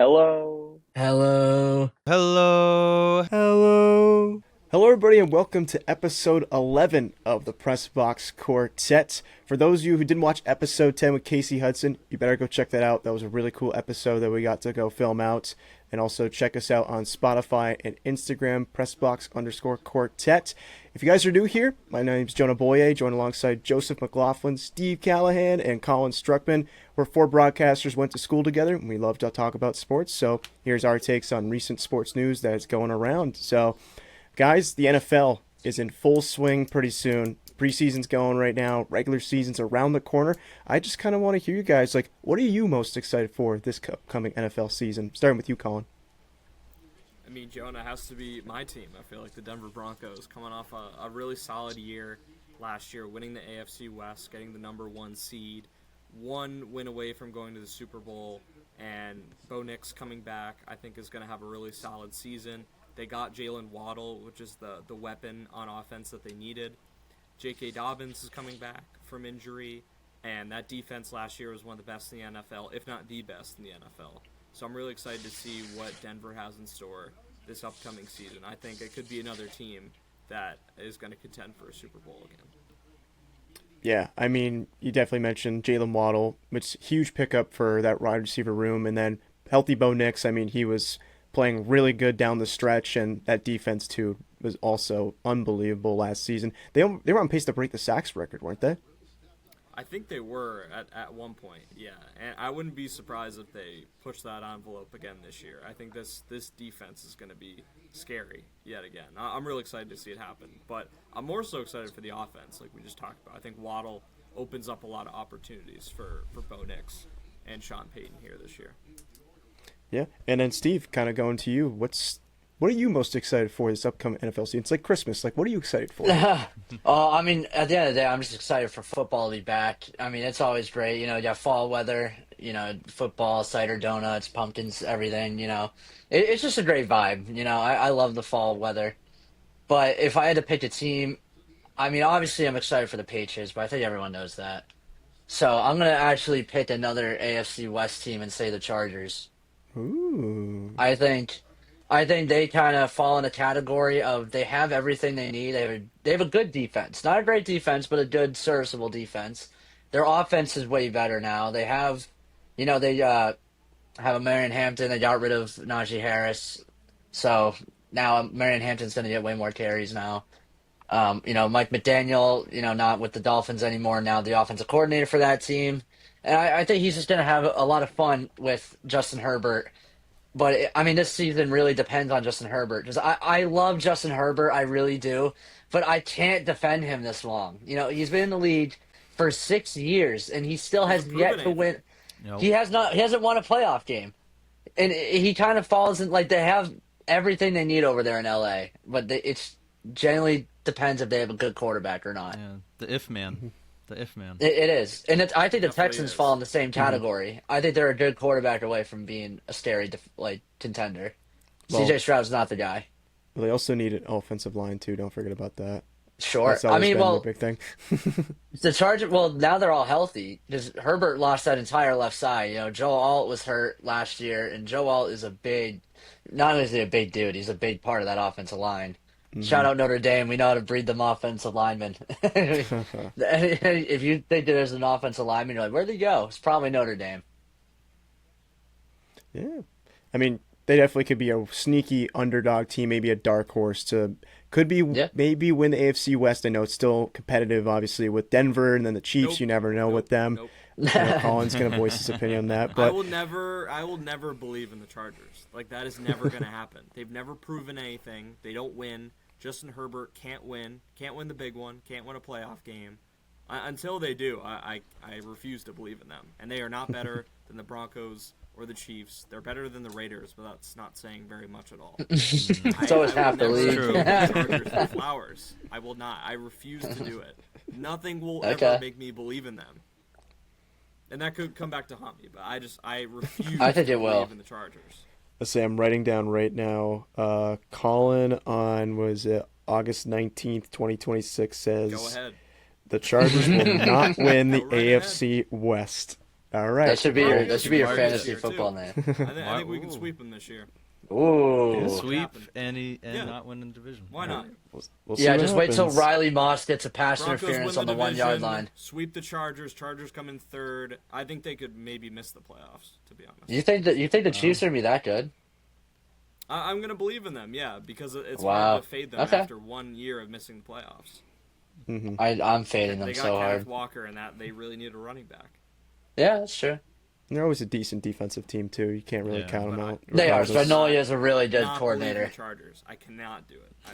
Hello. Hello. Hello. Hello. Hello, everybody, and welcome to episode 11 of the Press Box Quartet. For those of you who didn't watch episode 10 with Casey Hudson, you better go check that out. That was a really cool episode that we got to go film out. And also check us out on Spotify and Instagram, Pressbox_Quartet. If you guys are new here, my name's Jonah Boye, joined alongside Joseph McLaughlin, Steve Callahan, and Colin Struckman. We're four broadcasters, went to school together, and we love to talk about sports. So here's our takes on recent sports news that's going around. So, guys, the NFL is in full swing pretty soon. Preseason's going right now. Regular season's around the corner. I just kind of want to hear you guys, what are you most excited for this upcoming NFL season? Starting with you, Colin. I mean, Jonah has to be my team. I feel like the Denver Broncos coming off a really solid year last year, winning the AFC West, getting the number one seed, one win away from going to the Super Bowl, and Bo Nix coming back, I think is going to have a really solid season. They got Jalen Waddle, which is the weapon on offense that they needed. J.K. Dobbins is coming back from injury, and that defense last year was one of the best in the NFL, if not the best in the NFL. So I'm really excited to see what Denver has in store this upcoming season. I think it could be another team that is going to contend for a Super Bowl again. Yeah, I mean, you definitely mentioned Jalen Waddle, which is a huge pickup for that wide receiver room, and then healthy Bo Nix. I mean, he was playing really good down the stretch, and that defense, too, was also unbelievable last season. They were on pace to break the sacks record, weren't they? I think they were at one point, yeah. And I wouldn't be surprised if they push that envelope again this year. I think this defense is going to be scary yet again. I'm really excited to see it happen. But I'm more so excited for the offense, like we just talked about. I think Waddle opens up a lot of opportunities for Bo Nix and Sean Payton here this year. Yeah, and then Steve, kind of going to you. What are you most excited for this upcoming NFL season? It's like Christmas. What are you excited for? I mean, at the end of the day, I'm just excited for football to be back. I mean, it's always great. You know, you got fall weather, football, cider donuts, pumpkins, everything, It's just a great vibe. I love the fall weather. But if I had to pick a team, I mean, obviously I'm excited for the Patriots, but I think everyone knows that. So I'm going to actually pick another AFC West team and say the Chargers. Ooh. I think they kind of fall in a category of they have everything they need. They have a good defense, not a great defense, but a good serviceable defense. Their offense is way better now. They have, they have a Marion Hampton. They got rid of Najee Harris, so now Marion Hampton's going to get way more carries now. Mike McDaniel, not with the Dolphins anymore. Now the offensive coordinator for that team. And I think he's just going to have a lot of fun with Justin Herbert. But, I mean, this season really depends on Justin Herbert. Because I love Justin Herbert, I really do. But I can't defend him this long. He's been in the league for 6 years, and he still has yet to win. Nope. He hasn't won a playoff game. And he kind of falls in, they have everything they need over there in L.A. But it generally depends if they have a good quarterback or not. Yeah, the if man. The if man. It is. And I think the Texans is. fall in the same category. Mm-hmm. I think they're a good quarterback away from being a scary contender. Well, CJ Stroud's not the guy. Well, they also need an offensive line, too. Don't forget about that. Sure. That's always been the big thing. The Chargers, now they're all healthy because Herbert lost that entire left side. Joe Alt was hurt last year, and Joe Alt is not only is he a big dude, he's a big part of that offensive line. Mm-hmm. Shout out Notre Dame. We know how to breed them offensive linemen. If you think there's an offensive lineman, you're like, where'd he go? It's probably Notre Dame. Yeah. I mean, they definitely could be a sneaky underdog team, maybe a dark horse maybe win the AFC West. I know it's still competitive, obviously, with Denver and then the Chiefs. You never know with them. Colin's going to voice his opinion on that. But I will never believe in the Chargers. That is never going to happen. They've never proven anything. They don't win. Justin Herbert can't win the big one, can't win a playoff game. Until they do, I refuse to believe in them. And they are not better than the Broncos or the Chiefs. They're better than the Raiders, but that's not saying very much at all. It's always half the league. The Chargers for flowers. I will not. I refuse to do it. Nothing will ever make me believe in them. And that could come back to haunt me, but I refuse I think to it will. believe in the Chargers. Let's say I'm writing down right now. Colin on August 19th, 2026 says Go ahead. the Chargers will not win the Right AFC West. All right. That should be Broncos your should be fantasy here, football too. name. I think we can sweep them this year. Ooh. Sweep Happen. and Yeah. not win the division. Why not? We'll see Yeah, what just wait till happens. Riley Moss gets a pass Broncos interference win on the 1 yard division, line. Sweep the Chargers. Chargers come in third. I think they could maybe miss the playoffs, to be honest. You think the Chiefs are gonna be that good? I'm going to believe in them, yeah, because it's Wow. hard to fade them Okay. after 1 year of missing the playoffs. I'm fading them They got so Kenneth hard. Walker, and that they really need a running back. Yeah, that's true. They're always a decent defensive team too. You can't really Yeah. count them But out. They are. regardless. Spagnuolo is a really good Not coordinator. believe in the Chargers. I cannot do it. I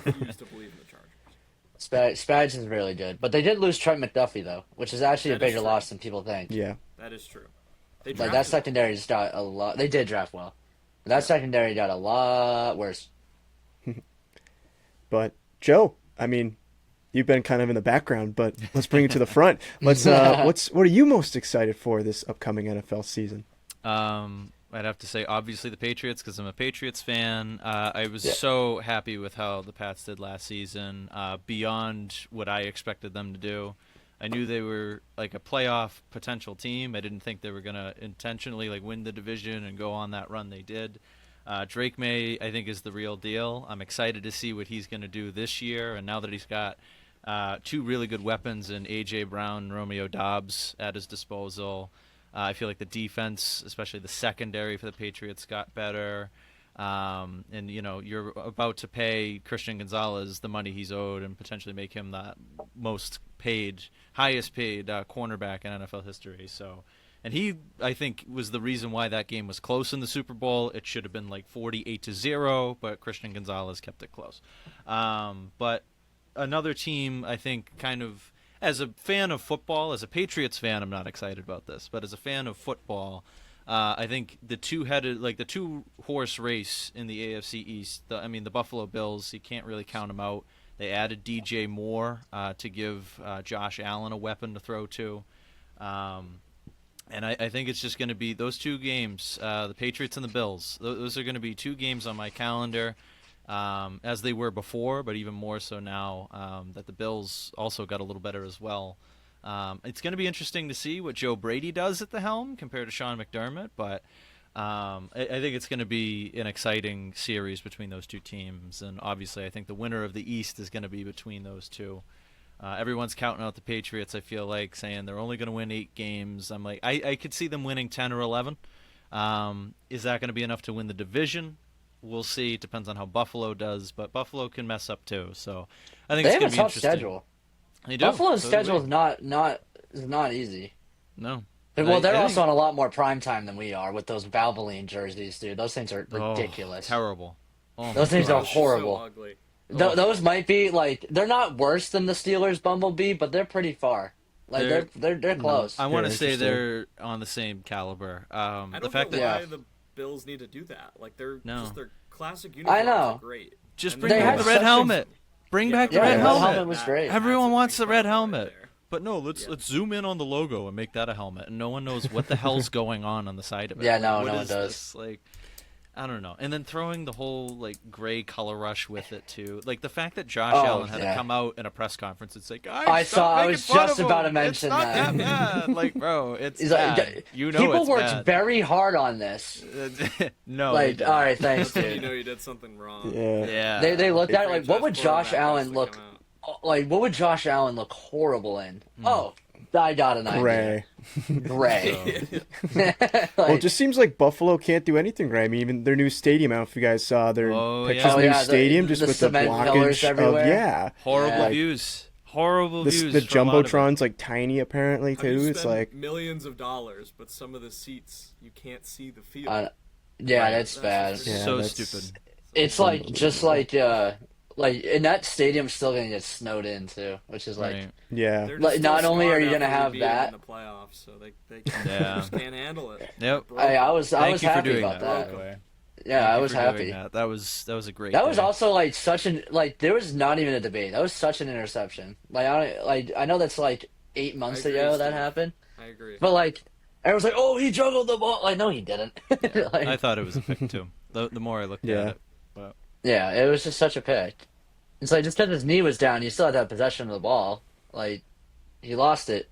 refuse to believe in the Chargers. Spags is really good, but they did lose Trent McDuffie though, which is actually That a is bigger true. loss than people think. Yeah. That is true. They Like that drafted- secondary just got a lot. They did draft well. That secondary got a lot worse. But Joe, I mean, you've been kind of in the background, but let's bring it to the front. What are you most excited for this upcoming NFL season? I'd have to say, obviously, the Patriots, because I'm a Patriots fan. I was so happy with how the Pats did last season, beyond what I expected them to do. I knew they were like a playoff potential team. I didn't think they were going to intentionally like win the division and go on that run they did. Drake May, I think, is the real deal. I'm excited to see what he's going to do this year, and now that he's got two really good weapons in A.J. Brown and Romeo Doubs at his disposal, I feel like the defense, especially the secondary for the Patriots, got better. And, you know, you're about to pay Christian Gonzalez the money he's owed and potentially make him the highest paid cornerback in NFL history. So, and he, I think, was the reason why that game was close in the Super Bowl. It should have been like 48-0, but Christian Gonzalez kept it close. But another team, I think, kind of, as a fan of football, as a Patriots fan, I'm not excited about this, but as a fan of football, I think the two-horse race in the AFC East, the Buffalo Bills, you can't really count them out. They added DJ Moore to give Josh Allen a weapon to throw to. And I think it's just going to be those two games, the Patriots and the Bills. Those are going to be two games on my calendar, as they were before, but even more so now that the Bills also got a little better as well. It's going to be interesting to see what Joe Brady does at the helm compared to Sean McDermott, but I think it's going to be an exciting series between those two teams, and obviously I think the winner of the East is going to be between those two. Everyone's counting out the Patriots, I feel like, saying they're only going to win 8 games. I'm like, I could see them winning 10 or 11. Is that going to be enough to win the division? We'll see. It depends on how Buffalo does, but Buffalo can mess up too. So I think They it's have going a to be tough interesting. schedule. They do. Buffalo's So do we. schedule is not easy. No. Well, they're I also think- on a lot more prime time than we are with those Valvoline jerseys, dude. Those things are Oh, ridiculous. terrible. Oh, Those my things are gosh. So horrible. ugly. Those might be like they're not worse than the Steelers Bumblebee, but they're pretty far. Like they're close. I want to Very say interesting. they're on the same caliber. I The don't fact know that why the Bills need to do that. Like No. just their classic uniforms know. are great. just And bring They back had the red such a- helmet. Bring back the Yeah, red the red helmet. helmet was great. Everyone That's wants the red incredible right helmet. there. But no, let's zoom in on the logo and make that a helmet, and no one knows what the hell's going on the side of it. Yeah, Like, no what one is does. this? Like, I don't know. And then throwing the whole like gray color rush with it too. Like the fact that Josh Oh, Allen had yeah. to come out in a press conference and say, "Guys, I stop I making was fun just of about him. to mention it's not that. bad." Like, bro, it's He's bad. like, You know people it's worked bad. very hard on this. No, Like, they all right, thanks, That's when you dude. know you did something wrong. Yeah. yeah. They looked at it like, what would Franchise Josh quarterback has Allen to look come out. like? What would Josh Allen look horrible in? Oh, I got an idea. Gray. Gray. Well, Like, it just seems like Buffalo can't do anything right. I mean, even their new stadium. I don't know if you guys saw their Oh, pictures yeah. of Oh, the new yeah, stadium, just the with the cement pillars blockage of everywhere. Horrible Yeah. views. Horrible views. the for a lot of it. jumbotron's like tiny apparently How do you too. It's spend like millions of dollars, but some of the seats you can't see the field. yeah, Right. that's bad. That's yeah, So that's- stupid. It's like just like and that stadium's still gonna get snowed in too, which is like Right. Yeah, They're like, just not still only smart are you after gonna have we beat them that- in the playoffs, so they Yeah. just can't handle it. Yep. I was Thank you for happy doing about that, by that. the way. Yeah, Thank I you was for doing happy. That was a great. That was day. also like such an like there was not even a debate. That was such an interception. I know that's like 8 months I agree, ago that Steve. happened, I agree. but like everyone's like, oh, he juggled the ball. Like, no, he didn't. Like, I thought it was a pick too. The more I looked Yeah. at it, but yeah, it was just such a pick. It's like just because his knee was down, you still had to have possession of the ball. Like he lost it.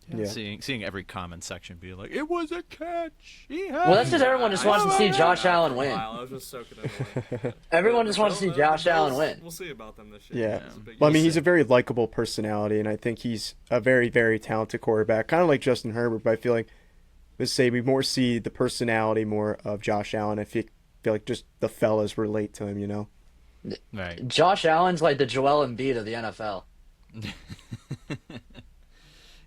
Yeah. Seeing every comment section be like, "It was a catch." Well, that's because everyone just wants to see Josh Allen win. I was just soaking it in. Everyone just wants to see Josh Allen win. We'll see about them this year. Yeah. It's a big Well, I mean, year. he's a very likable personality, and I think he's a very, very talented quarterback, kind of like Justin Herbert, but I feel like, let's say, we more see the personality more of Josh Allen. I feel like just the fellas relate to him, you know? Right. Josh Allen's like the Joel Embiid of the NFL.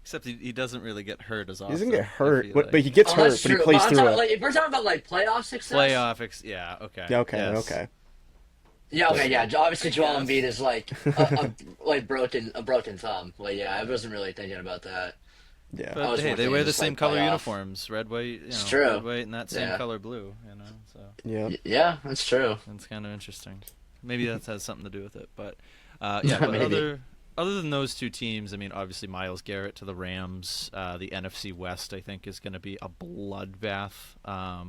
Except he doesn't really get hurt as He often. doesn't get I hurt, feel but like. he gets Oh, hurt, that's but he true. plays I'm through talking, it. like, if we're talking about like playoff success. Yeah, okay. Yeah, okay, Yes. okay. Yeah, okay, yeah. Obviously, Joel Yes. Embiid is like a broken thumb. Like, yeah, I wasn't really thinking about that. Yeah. I But was hey, more they thinking wear the just, same like, color playoff. uniforms, red, white. It's true. Red, white, and that same Yeah. color blue. So Yeah. Yeah, that's true. it's kind of interesting. Maybe that has something to do with it. But yeah, but Maybe. other than those two teams, I mean, obviously Myles Garrett to the Rams, the NFC West, I think, is going to be a bloodbath.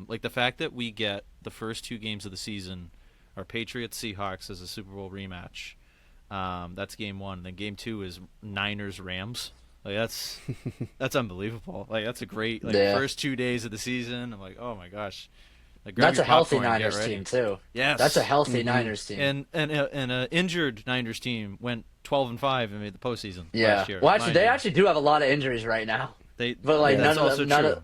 Like the fact that we get the first two games of the season are Patriots Seahawks as a Super Bowl rematch. That's game one. Then game two is Niners Rams. Like that's unbelievable. Like that's a great Yeah. first 2 days of the season. I'm like, oh my gosh. Like, grab That's your a healthy popcorn and get Niners ready. team too. Yes, That's a healthy Mm-hmm. Niners team. and an injured Niners team went 12-5 and made the postseason Yeah. last year. Well, actually, mind they you. actually do have a lot of injuries right now. But like Yeah. none That's of also them, none true. of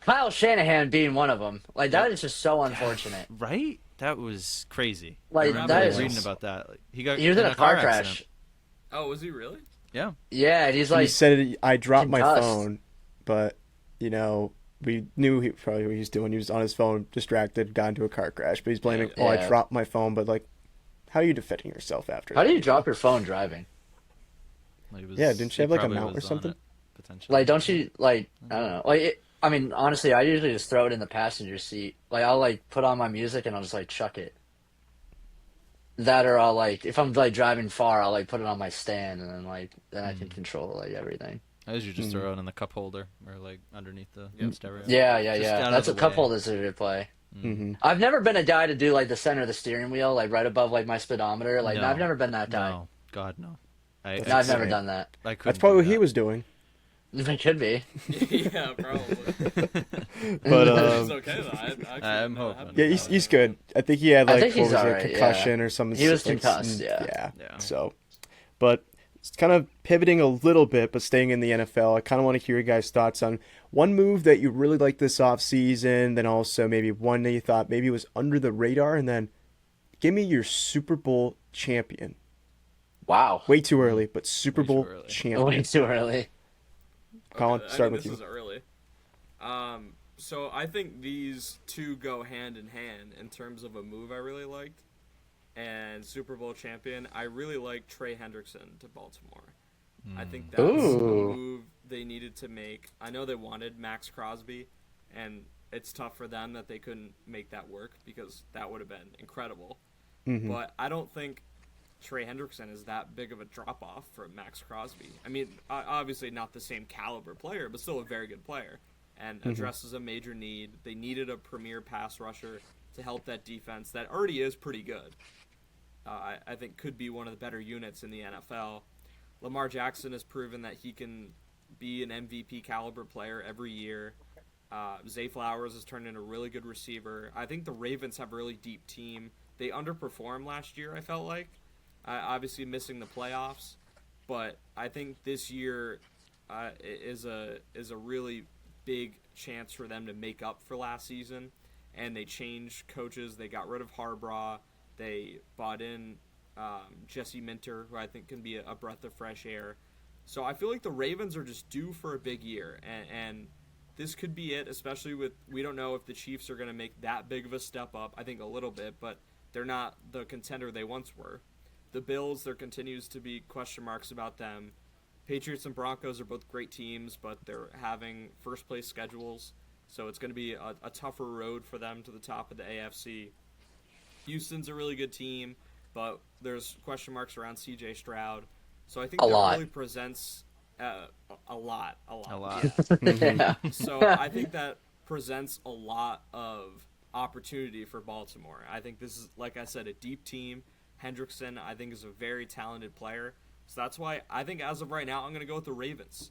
Kyle Shanahan being one of them. Like that is just so unfortunate. Right? That was crazy. Like, I remember that is- reading about that. Like, he got He was in a car crash. accident. Oh, was he really? Yeah. Yeah, and he's He like, said, I dropped my concussed. phone, but, you know, we knew probably what he was doing. He was on his phone, distracted, got into a car crash. But he's blaming, Yeah. I dropped my phone. But, like, how are you defending yourself after how that? do you drop your phone driving? Like, it was, Yeah, didn't she he have, like, a probably mount or was on something? it, potentially. Like, don't you like? I don't know. Like, I mean, honestly, I usually just throw it in the passenger seat. Like, I'll like put on my music and I'll just like chuck it. That or I'll like, if I'm like driving far, I'll like put it on my stand and then I can control like everything. I usually just throw it in the cup holder or like underneath the stereo. Yeah, Just yeah. out of That's the a cup way. holders a good play. Mm-hmm. I've never been a guy to do like the center of the steering wheel, like right above like my speedometer. Like, No. I've never been that guy. No, God no. No, I've That's never right. done that. I couldn't That's probably do what he that. was doing. It could be. Yeah, probably. But, It's okay though. I'm hoping. yeah, he's good. I think he had, I like, think he's what was it, alright, concussion or something. He was like, concussed, yeah. Yeah. So, but it's kind of pivoting a little bit, but staying in the NFL. I kind of want to hear your guys' thoughts on one move that you really liked this offseason, then also maybe one that you thought maybe was under the radar, and then give me your Super Bowl champion. Wow. Way too early, but Super Way too Bowl early. champion. Way too early. Colin, I start think with this you. is early. So I think these two go hand in hand in terms of a move I really liked. And Super Bowl champion, I really like Trey Hendrickson to Baltimore. I think that's a Ooh. move they needed to make. I know they wanted Max Crosby, and it's tough for them that they couldn't make that work because that would have been incredible. Mhm. But I don't think Trey Hendrickson is that big of a drop-off from Max Crosby. I mean, obviously not the same caliber player, but still a very good player and addresses a major need. They needed a premier pass rusher to help that defense that already is pretty good. I think could be one of the better units in the NFL. Lamar Jackson has proven that he can be an MVP caliber player every year. Zay Flowers has turned into a really good receiver. I think the Ravens have a really deep team. They underperformed last year, I felt like. Obviously missing the playoffs. But I think this year is a really big chance for them to make up for last season. And they changed coaches. They got rid of Harbaugh. They bought in Jesse Minter, who I think can be a breath of fresh air. So I feel like the Ravens are just due for a big year. And this could be it, especially with we don't know if the Chiefs are going to make that big of a step up. I think a little bit, but they're not the contender they once were. The Bills, there continues to be question marks about them. Patriots and Broncos are both great teams, but they're having first-place schedules. So it's going to be a tougher road for them to the top of the AFC. Houston's a really good team, but there's question marks around C.J. Stroud. So I think A that lot. really presents a lot. A lot. Yeah. So I think that presents a lot of opportunity for Baltimore. I think this is, like I said, a deep team. Hendrickson, I think, is a very talented player. So that's why I think as of right now, I'm going to go with the Ravens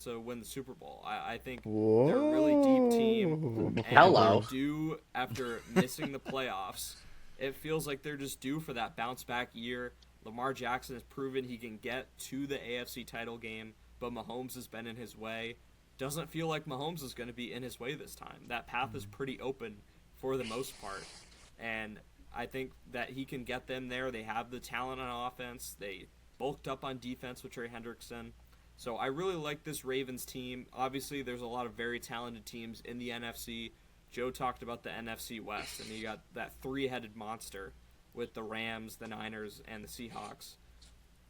to win the Super Bowl. I think Whoa. they're a really deep team. And Hello. they're due after missing the playoffs. It feels like they're just due for that bounce back year. Lamar Jackson has proven he can get to the AFC title game, but Mahomes has been in his way. Doesn't feel like Mahomes is going to be in his way this time. That path is pretty open for the most part. And I think that he can get them there. They have the talent on offense. They bulked up on defense with Trey Hendrickson. So I really like this Ravens team. Obviously, there's a lot of very talented teams in the NFC. Joe talked about the NFC West, and you got that three-headed monster with the Rams, the Niners, and the Seahawks.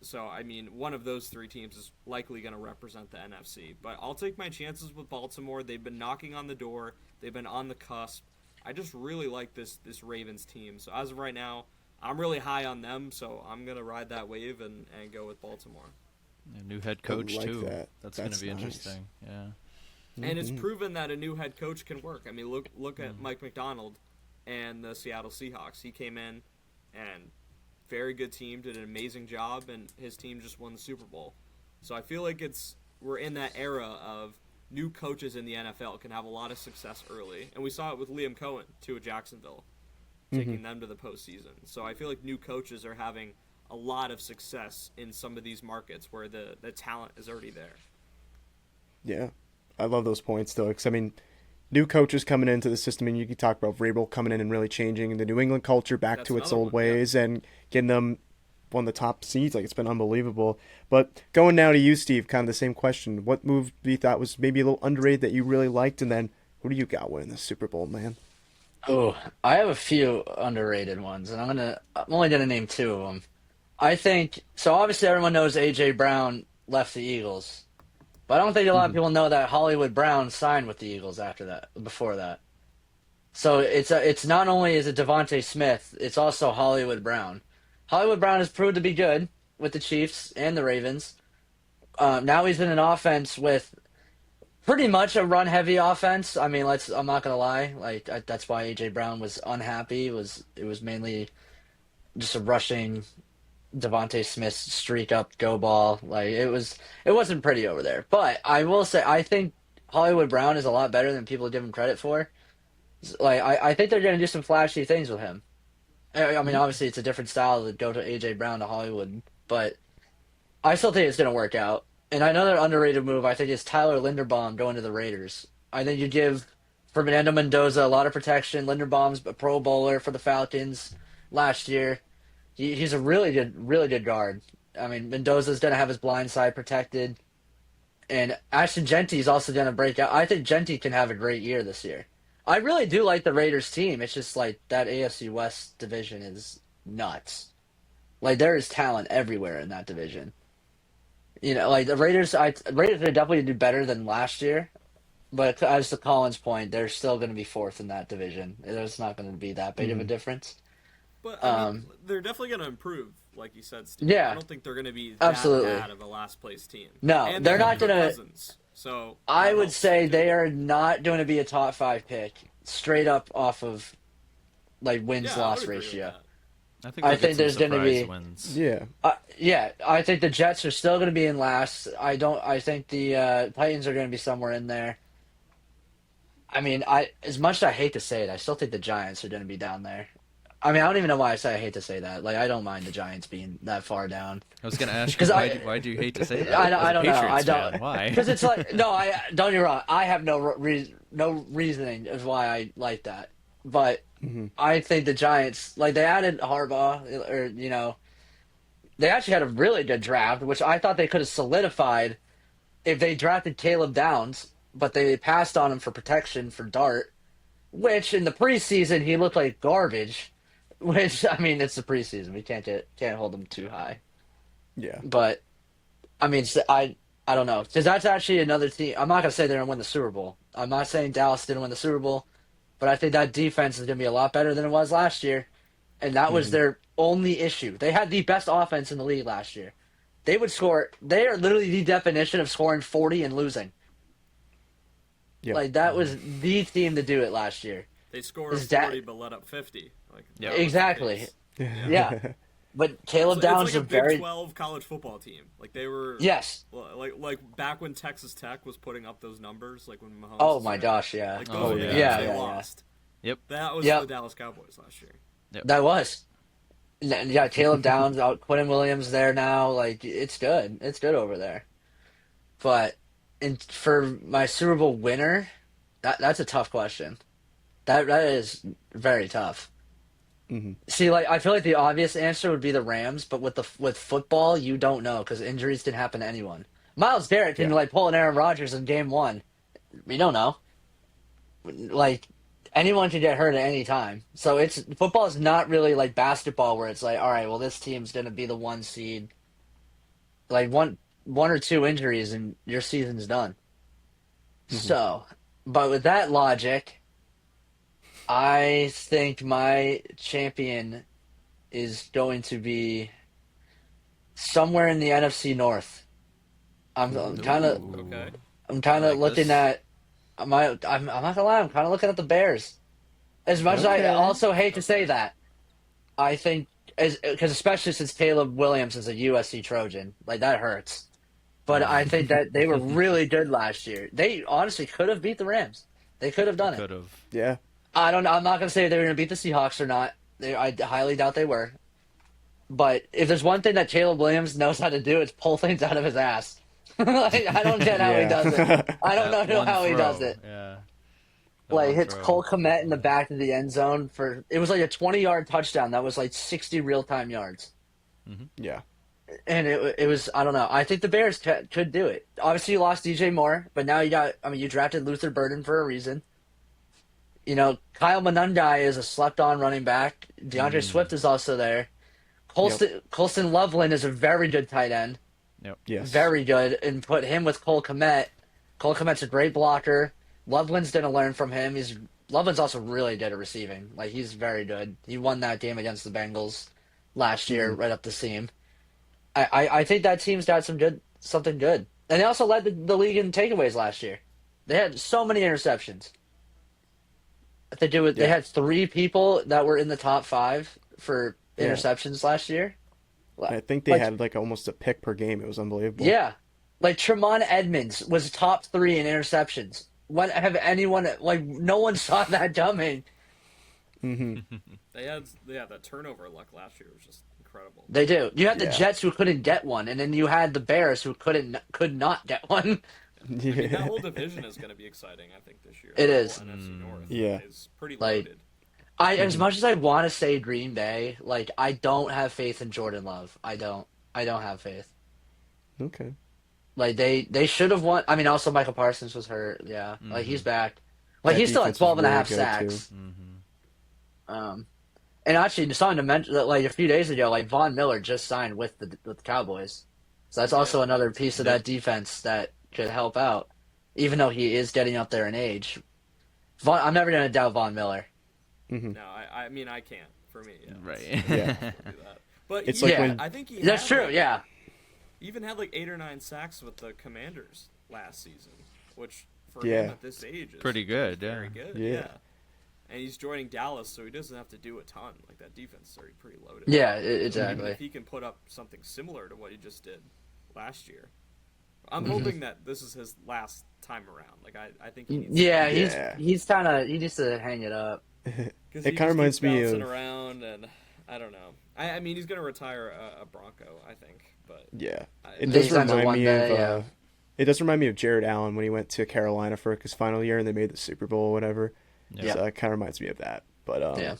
So, I mean, one of those three teams is likely going to represent the NFC. But I'll take my chances with Baltimore. They've been knocking on the door. They've been on the cusp. I just really like this Ravens team. So as of right now, I'm really high on them. So I'm going to ride that wave and go with Baltimore. A new head coach, like too. that. That's going to be nice. interesting. Yeah. And it's proven that a new head coach can work. I mean, look at Mike McDonald and the Seattle Seahawks. He came in and very good team, did an amazing job, and his team just won the Super Bowl. So I feel like we're in that era of new coaches in the NFL can have a lot of success early. And we saw it with Liam Cohen, too, at Jacksonville, taking them to the postseason. So I feel like new coaches are having a lot of success in some of these markets where the talent is already there. Yeah, I love those points, though, because, I mean, new coaches coming into the system, and you can talk about Vrabel coming in and really changing the New England culture back That's to its another old one, yeah. ways and getting them one of the top seeds. Like, it's been unbelievable. But going now to you, Steve, kind of the same question. What move do you thought was maybe a little underrated that you really liked, and then who do you got winning the Super Bowl, man? Oh, I have a few underrated ones, and I'm only gonna name two of them. I think so. Obviously, everyone knows AJ Brown left the Eagles, but I don't think a lot of people know that Hollywood Brown signed with the Eagles before that. So it's not only is it Devontae Smith, it's also Hollywood Brown. Hollywood Brown has proved to be good with the Chiefs and the Ravens. Now he's in an offense with pretty much a run-heavy offense. I mean, I'm not gonna lie. That's why AJ Brown was unhappy. It was mainly just a rushing Devontae Smith streak up go ball. It wasn't pretty over there. But I will say I think Hollywood Brown is a lot better than people give him credit for. I think they're gonna do some flashy things with him. I mean, obviously it's a different style to go to AJ Brown to Hollywood, but I still think it's gonna work out. And another underrated move I think is Tyler Linderbaum going to the Raiders. I think you give Fernando Mendoza a lot of protection. Linderbaum's a Pro Bowler for the Falcons last year. He's a really good guard. I mean, Mendoza's going to have his blind side protected. And Ashton Genty's also going to break out. I think Genty can have a great year this year. I really do like the Raiders team. It's just like that AFC West division is nuts. Like, there is talent everywhere in that division. You know, like the Raiders are definitely do better than last year. But as to Colin's point, they're still going to be fourth in that division. There's not going to be that big of a difference. But I mean, they're definitely going to improve, like you said, Steve. Yeah. I don't think they're going to be Absolutely. that bad of a last place team. No, And they're they not have going to. Cousins, so I that would helps say too. they are not going to be a top 5 pick, straight up off of like wins Yeah, I would loss agree with ratio. that. I think I they'll get think some there's gonna surprise be- wins. Yeah. Yeah, I think the Jets are still going to be in last. I think the Titans are going to be somewhere in there. I mean, as much as I hate to say it, I still think the Giants are going to be down there. I mean, I don't even know why I say I hate to say that. Like, I don't mind the Giants being that far down. I was going to ask you, 'Cause why do you hate to say that? I As a don't know. I Patriots don't. fan, Why? Because it's like don't get me wrong. I have no reasoning as why I like that. But I think the Giants, like, they added Harbaugh, or they actually had a really good draft, which I thought they could have solidified if they drafted Caleb Downs, but they passed on him for protection for Dart, which in the preseason he looked like garbage. Which, I mean, it's the preseason. We can't hold them too high. Yeah. But I mean, I don't know, because that's actually another team. I'm not gonna say they're gonna win the Super Bowl. I'm not saying Dallas didn't win the Super Bowl, but I think that defense is gonna be a lot better than it was last year, and that was their only issue. They had the best offense in the league last year. They would score. They are literally the definition of scoring 40 and losing. Yeah. Like, that was the team to do it last year. They scored Is that- 40 but let up 50. Like, Yeah. that was the Exactly. case. Yeah. But Caleb It's Downs like is a a Big very 12 college football team. Like they were, yes. like back when Texas Tech was putting up those numbers, like when Mahomes. Oh was my there. gosh, yeah. Like Oh, those are the yeah. games Yeah, they yeah, yeah. lost. Yep. That was Yep. the Dallas Cowboys last year. That was. Yeah, Caleb Downs, Quentin Williams there now. Like it's good. It's good over there. But for my Super Bowl winner, that's a tough question. That is very tough. Mm-hmm. See, like I feel like the obvious answer would be the Rams, but with football, you don't know because injuries can happen to anyone. Miles Garrett can Yeah. like pull an Aaron Rodgers in game one. We don't know. Like anyone can get hurt at any time. So football is not really like basketball where it's like, all right, well this team's gonna be the one seed. Like one or two injuries and your season's done. So, but with that logic, I think my champion is going to be somewhere in the NFC North. I'm kind of Okay. I like looking this. at I'm not gonna lie, I'm kind of looking at the Bears. As much as I Okay. also hate to say that, I think because especially since Caleb Williams is a USC Trojan, like that hurts. But I think that they were really good last year. They honestly could have beat the Rams. They could have done it. Could have. Yeah. I don't know. I'm not going to say they were going to beat the Seahawks or not. I highly doubt they were. But if there's one thing that Caleb Williams knows how to do, it's pull things out of his ass. Like, I don't get how he does it. I don't That know one how he throw, does it. Yeah. The Like one hits throw. Cole Kmet in the back of the end zone it was like a 20-yard touchdown. That was like 60 real-time yards. Yeah. And it was, I don't know. I think the Bears could do it. Obviously, you lost DJ Moore, but now you drafted Luther Burden for a reason. You know, Kyle Monangai is a slept-on running back. DeAndre Swift is also there. Colston Loveland is a very good tight end. Yep. Yes. Very good. And put him with Cole Kmet. Cole Kmet's a great blocker. Loveland's going to learn from him. Loveland's also really good at receiving. Like, he's very good. He won that game against the Bengals last year, right up the seam. I think that team's got something good. And they also led the league in takeaways last year. They had so many interceptions. They had 3 people that were in the top 5 for interceptions last year. I think they had like almost a pick per game. It was unbelievable. Yeah. Like Tremont Edmonds was top 3 in interceptions. No one saw that coming. They had that turnover luck last year was just incredible. They do. You had the Yeah. Jets who couldn't get one, and then you had the Bears who could not get one. I mean, that whole division is going to be exciting, I think, this year. It The is. whole NFC North Yeah. is pretty Like, loaded. As much as I want to say Green Bay, like I don't have faith in Jordan Love. I don't have faith. Okay. Like they should have won. I mean, also Michael Parsons was hurt. Yeah, like he's back. Like That he's still at defense 12 and a is half really good, sacks. And actually, just something to mention that like a few days ago, like Von Miller just signed with the Cowboys, so that's also another piece of that defense that could help out, even though he is getting up there in age. I'm never going to doubt Von Miller. No, I mean, I can't. For me, yeah. Right. Yeah. Do that. But It's he, like when- I think he That's had, true. like, Yeah. he even had like 8 or 9 sacks with the Commanders last season, which for Yeah. him at this age is Pretty good, very yeah. good. Yeah. And he's joining Dallas, so he doesn't have to do a ton. Like that defense is already pretty loaded. Yeah. Even Exactly. if he can put up something similar to what he just did last year, I'm hoping that this is his last time around. Like I think he needs Yeah. Yeah. He's kind of he needs to hang it up. because It kinda reminds me bouncing of- around, and I don't know. I mean, he's gonna retire a Bronco, I think, but Yeah. I- It They does signed him remind one me day, of. yeah. It does remind me of Jared Allen when he went to Carolina for his final year and they made the Super Bowl or whatever. Yeah. So it kind of reminds me of that. But Yeah.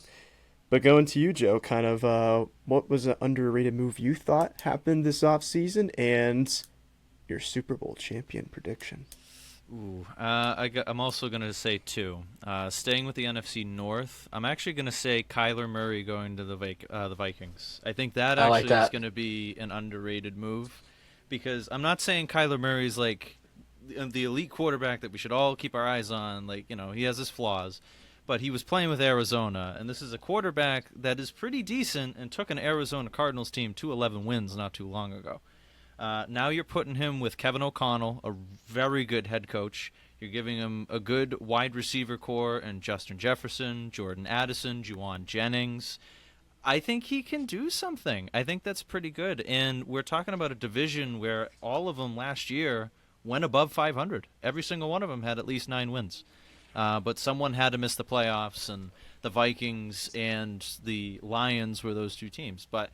But going to you, Joe, kind of what was an underrated move you thought happened this offseason and your Super Bowl champion prediction? Ooh, I'm also going to say 2. Staying with the NFC North, I'm actually going to say Kyler Murray going to the Vikings. I think that I like actually is that. going to be an underrated move because I'm not saying Kyler Murray's like the elite quarterback that we should all keep our eyes on. Like, you know, he has his flaws. But he was playing with Arizona, and this is a quarterback that is pretty decent and took an Arizona Cardinals team to 11 wins not too long ago. Now you're putting him with Kevin O'Connell, a very good head coach. You're giving him a good wide receiver core and Justin Jefferson, Jordan Addison, Juwan Jennings. I think he can do something. I think that's pretty good. And we're talking about a division where all of them last year went above 500. Every single one of them had at least 9 wins. But someone had to miss the playoffs, and the Vikings and the Lions were those 2 teams. But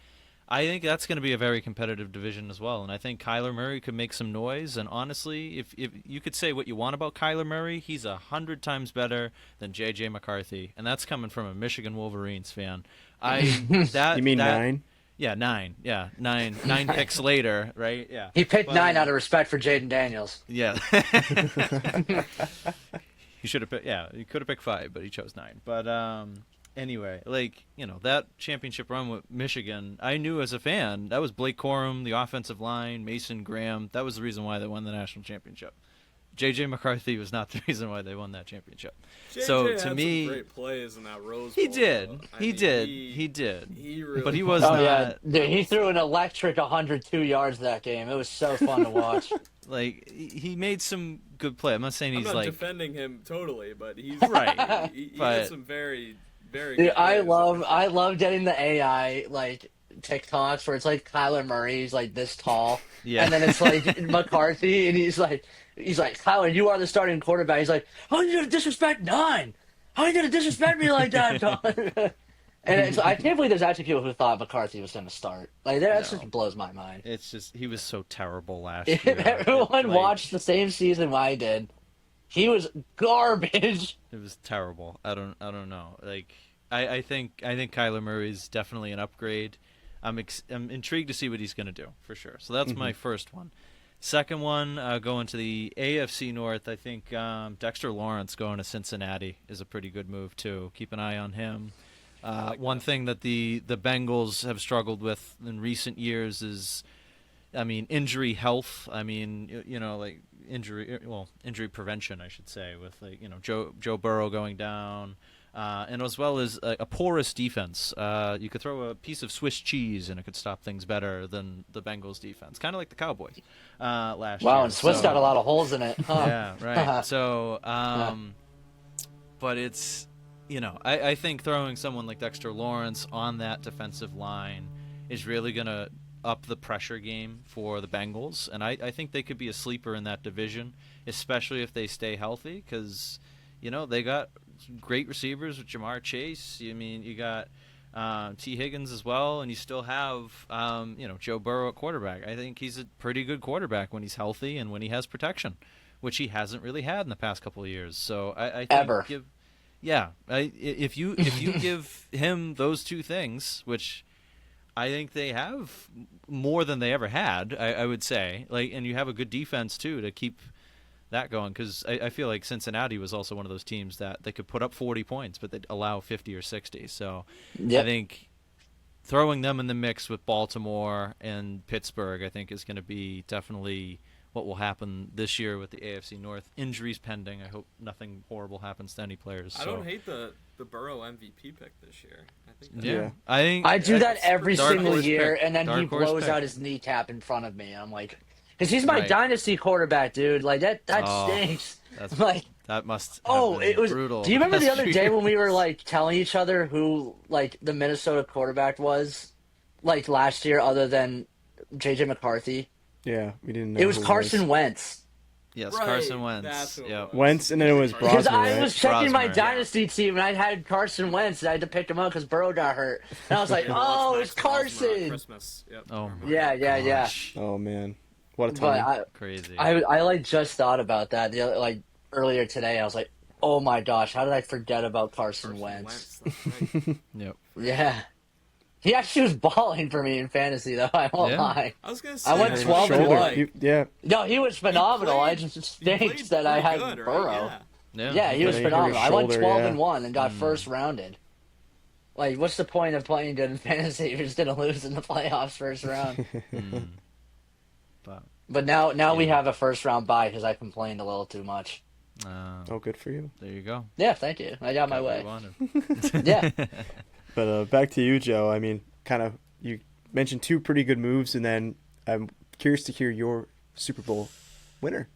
I think that's going to be a very competitive division as well. And I think Kyler Murray could make some noise. And honestly, if you could say what you want about Kyler Murray, he's 100 times better than J.J. McCarthy. And that's coming from a Michigan Wolverines fan. You mean 9? Yeah, 9. Yeah, 9 picks later, right? Yeah. He picked 9 out of respect for Jaden Daniels. Yeah. He should have picked. Yeah, he could have picked 5, but he chose 9. But anyway, that championship run with Michigan, I knew as a fan that was Blake Corum, the offensive line, Mason Graham. That was the reason why they won the national championship. J.J. McCarthy was not the reason why they won that championship. JJ so had to me, some great plays in that Rose he Bowl, did. though. He did. He really but he was Oh not. yeah, dude, he threw an electric 102 yards that game. It was so fun to watch. He made some good play. I'm not saying I'm he's not defending him totally, but he's right. He But had some very, very. Dude, good plays. I love getting the AI TikToks where it's like Kyler Murray, he's like this tall, Yeah. and then it's like McCarthy, and he's like Kyler, you are the starting quarterback. He's like, how are you gonna disrespect 9? How are you gonna disrespect me like that? And I can't believe there's actually people who thought McCarthy was gonna start. That just blows my mind. It's just he was so terrible last If year. everyone watched the same season I did, he was garbage. It was terrible. I don't know. I think Kyler Murray is definitely an upgrade. I'm intrigued to see what he's going to do for sure. So that's my first one. Second one, going to the AFC North. I think Dexter Lawrence going to Cincinnati is a pretty good move too. Keep an eye on him. One thing that the Bengals have struggled with in recent years is, injury health. Injury prevention, I should say, with Joe Burrow going down. And as well as a porous defense. You could throw a piece of Swiss cheese and it could stop things better than the Bengals defense. Kind of like the Cowboys last year. Wow, and Swiss got a lot of holes in it. Huh? Yeah, right. So, but it's, I think throwing someone like Dexter Lawrence on that defensive line is really going to up the pressure game for the Bengals. And I think they could be a sleeper in that division, especially if they stay healthy because, they got great receivers with Jamar Chase. You got T. Higgins as well, and you still have Joe Burrow at quarterback. I think he's a pretty good quarterback when he's healthy and when he has protection, which he hasn't really had in the past couple of years. So I think Ever. if you give him those 2 things, which I think they have more than they ever had, I would say, and you have a good defense too to keep that going, because I feel like Cincinnati was also one of those teams that they could put up 40 points, but they'd allow 50 or 60. So Yep. I think throwing them in the mix with Baltimore and Pittsburgh, I think, is going to be definitely what will happen this year with the AFC North. Injuries pending. I hope nothing horrible happens to any players. I don't hate the Burrow MVP pick this year. I think that's Yeah, I do that every Dark single horse year, pick. and then he Dark horse blows pick. out his kneecap in front of me. I'm like, because he's my Right. dynasty quarterback, dude. That Oh, stinks. That's Like, that must. oh, have been it was brutal. Do you remember the last other few day when we years. were telling each other who the Minnesota quarterback was last year, other than JJ McCarthy? Yeah, we didn't know. It was who Carson Wentz. Yes, Right, Carson that's Wentz. who it Yeah. was. Wentz, and then it was Because Brosmer, I right? was checking my Brosmer, dynasty team, and I had Carson Wentz, and I had to pick him up because Burrow got hurt. And I was like, oh, it's Max Brosmer on Carson. Christmas. Yep. Oh my Yeah. gosh. Oh man, what a But time! Crazy. I just thought about that earlier today. I was like, oh my gosh, how did I forget about Carson Wentz? That's right. Yep. Yeah. He actually was balling for me in fantasy, though. I won't Yeah. lie. I was gonna say. I went man, 12 and Shoulder. 1. Yeah, No, he was phenomenal. played- I just he played stinks that I pretty had good, Burrow. right? Yeah, he was Yeah, he hurt his phenomenal. I went shoulder, 12 yeah. and 1 and got first rounded. What's the point of playing good in fantasy if you're just gonna lose in the playoffs first round? But, But now we have a first round bye because I complained a little too much. oh, good for you. there you go. Yeah, thank you. I got my Got what way. you wanted. Yeah. But back to you, Joe. You mentioned 2 pretty good moves, and then I'm curious to hear your Super Bowl winner.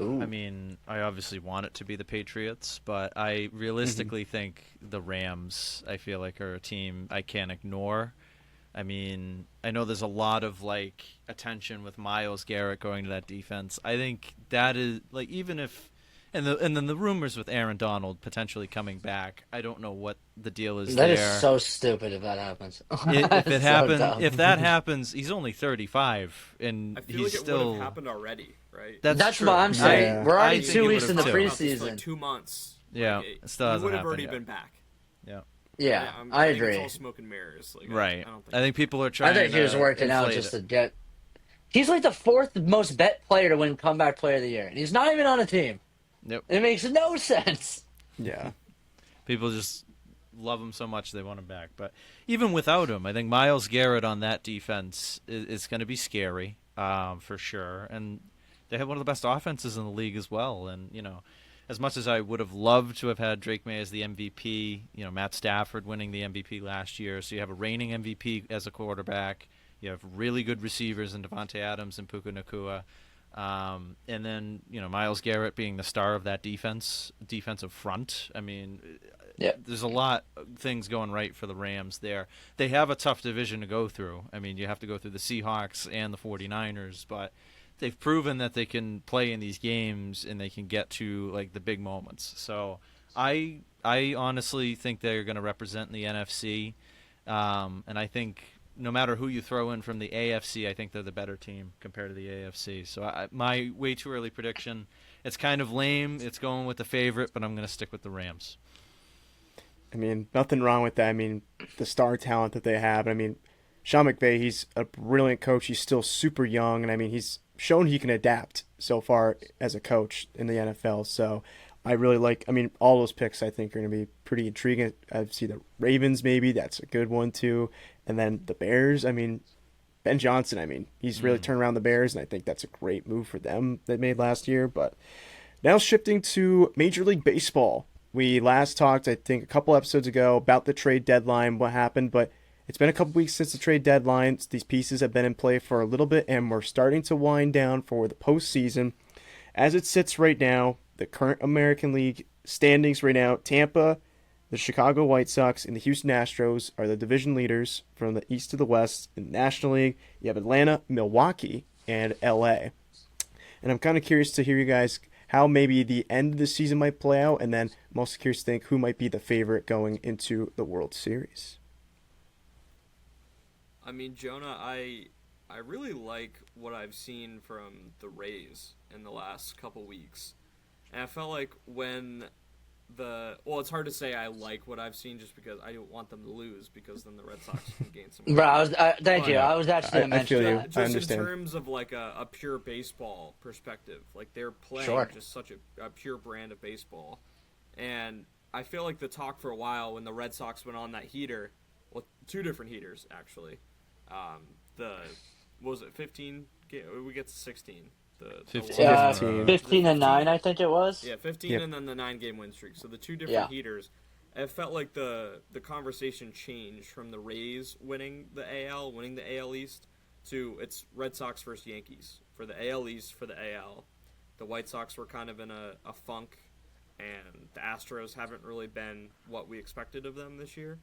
Ooh. I mean, I obviously want it to be the Patriots, but I realistically think the Rams, I feel like, are a team I can't ignore. I mean, I know there's a lot of like attention with Myles Garrett going to that defense. I think that is like even if and then the rumors with Aaron Donald potentially coming back. I don't know what the deal is That is there. so stupid if that happens. If it So happens, dumb. if that happens, he's only 35 and I feel he's like it still would have happened already, right? That's true. what I'm saying. Yeah. We're already I think 2 it weeks in the would've Talking too. about this for, like preseason. 2 months. Yeah, Like, it still he hasn't would have happened already yet. been back. Yeah. Yeah, I I think it's agree. all smoke and mirrors. Like, Right. I don't think. I think people are trying I think he was to working out inflate just it. to get. He's like the fourth most bet player to win comeback player of the year, and he's not even on a team. Yep. It makes no sense. Yeah. People just love him so much they want him back. But even without him, I think Myles Garrett on that defense is going to be scary for sure. And they have one of the best offenses in the league as well. And, you know, as much as I would have loved to have had Drake May as the MVP, you know, Matt Stafford winning the MVP last year. So you have a reigning MVP as a quarterback. You have really good receivers in Devontae Adams and Puka Nacua. And then, you know, Myles Garrett being the star of that defensive front. I mean, Yeah. there's a lot of things going right for the Rams there. They have a tough division to go through. I mean, you have to go through the Seahawks and the 49ers, but they've proven that they can play in these games and they can get to like the big moments. So I honestly think they're going to represent in the NFC. And I think no matter who you throw in from the AFC, I think they're the better team compared to the AFC. So my way too early prediction, it's kind of lame. It's going with the favorite, but I'm going to stick with the Rams. I mean, nothing wrong with that. I mean, the star talent that they have. I mean, Sean McVay, he's a brilliant coach. He's still super young, and I mean, he's shown he can adapt so far as a coach in the NFL. So I really like, I mean, all those picks I think are going to be pretty intriguing. I see the Ravens maybe. That's a good one too. And then the Bears, I mean, Ben Johnson, I mean, he's really turned around the Bears, and I think that's a great move for them they made last year. But now shifting to Major League Baseball. We last talked, I think, a couple episodes ago about the trade deadline, what happened, but it's been a couple weeks since the trade deadline. These pieces have been in play for a little bit, and we're starting to wind down for the postseason. As it sits right now, the current American League standings right now, Tampa, the Chicago White Sox, and the Houston Astros are the division leaders from the east to the west. In the National League, you have Atlanta, Milwaukee, and LA. And I'm kind of curious to hear you guys how maybe the end of the season might play out, and then I'm also curious to think who might be the favorite going into the World Series. I mean, Jonah, I really like what I've seen from the Rays in the last couple weeks. And I felt like when it's hard to say I like what I've seen just because I don't want them to lose, because then the Red Sox can gain some. Bro, thank you. I was actually going to I feel mention you. that. Just I in understand. terms of like a pure baseball perspective, like they're playing Sure. just such a pure brand of baseball, and I feel like the talk for a while when the Red Sox went on that heater, well, two different heaters actually. What was it 15? We get to 16. The 15. Uh, 15. 15 and 9, I think it was. Yeah, 15 Yep. and then the 9-game win streak. So the two different Yeah. heaters. It felt like the conversation changed from the Rays winning the AL East, to it's Red Sox versus Yankees for the AL East for the AL. The White Sox were kind of in a funk, and the Astros haven't really been what we expected of them this year.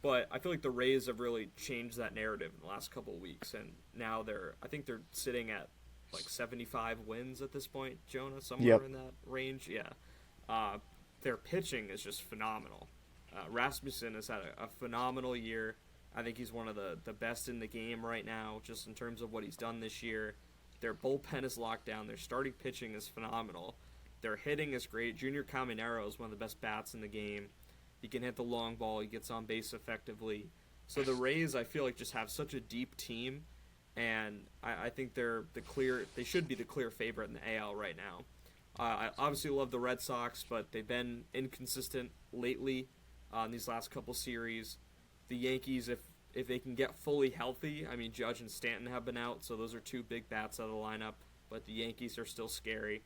But I feel like the Rays have really changed that narrative in the last couple of weeks, and now I think they're sitting at like 75 wins at this point, Jonah, somewhere Yep. in that range. Yeah. Their pitching is just phenomenal. Rasmussen has had a phenomenal year. I think he's one of the best in the game right now, just in terms of what he's done this year. Their bullpen is locked down. Their starting pitching is phenomenal. Their hitting is great. Junior Caminero is one of the best bats in the game. He can hit the long ball. He gets on base effectively. So the Rays, I feel like, just have such a deep team, and I think they should be the clear favorite in the AL right now. I obviously love the Red Sox, but they've been inconsistent lately in these last couple series. The Yankees, if they can get fully healthy, I mean, Judge and Stanton have been out, so those are two big bats out of the lineup, but the Yankees are still scary.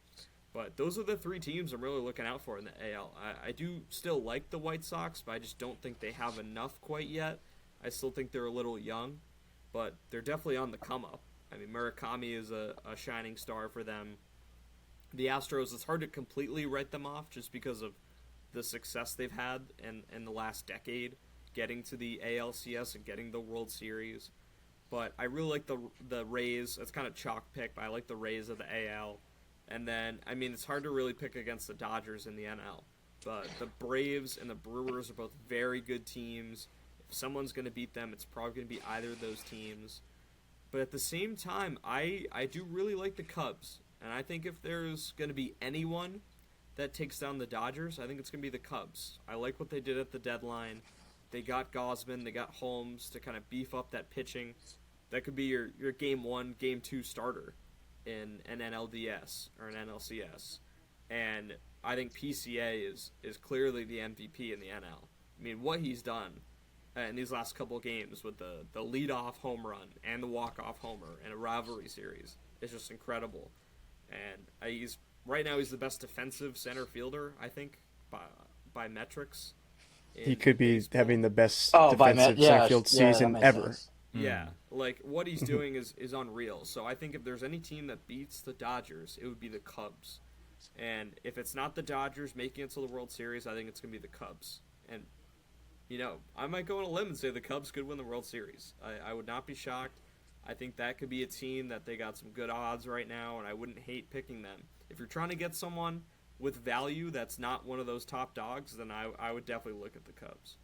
But those are the three teams I'm really looking out for in the AL. I do still like the White Sox, but I just don't think they have enough quite yet. I still think they're a little young, but they're definitely on the come up. I mean, Murakami is a shining star for them. the Astros, it's hard to completely write them off just because of the success they've had in the last decade, getting to the ALCS and getting the World Series. But I really like the Rays. It's kind of chalk pick, but I like the Rays of the AL. And then, I mean, it's hard to really pick against the Dodgers in the NL. But the Braves and the Brewers are both very good teams. If someone's going to beat them, it's probably going to be either of those teams. But at the same time, I do really like the Cubs. And I think if there's going to be anyone that takes down the Dodgers, I think it's going to be the Cubs. I like what they did at the deadline. They got Gosman, they got Holmes to kind of beef up that pitching. That could be your game 1, game 2 starter in an NLDS or an NLCS. And I think PCA is clearly the MVP in the NL. I mean, what he's done in these last couple of games with the leadoff home run and the walk-off homer in a rivalry series is just incredible. And right now he's the best defensive center fielder, I think, by metrics. He could be baseball. having the best by defensive yeah, center field yeah, that season makes ever. sense. Yeah, like what he's doing is unreal. So I think if there's any team that beats the Dodgers, it would be the Cubs. And if it's not the Dodgers making it to the World Series, I think it's going to be the Cubs. And, you know, I might go on a limb and say the Cubs could win the World Series. I would not be shocked. I think that could be a team that they got some good odds right now, and I wouldn't hate picking them. If you're trying to get someone with value that's not one of those top dogs, then I would definitely look at the Cubs.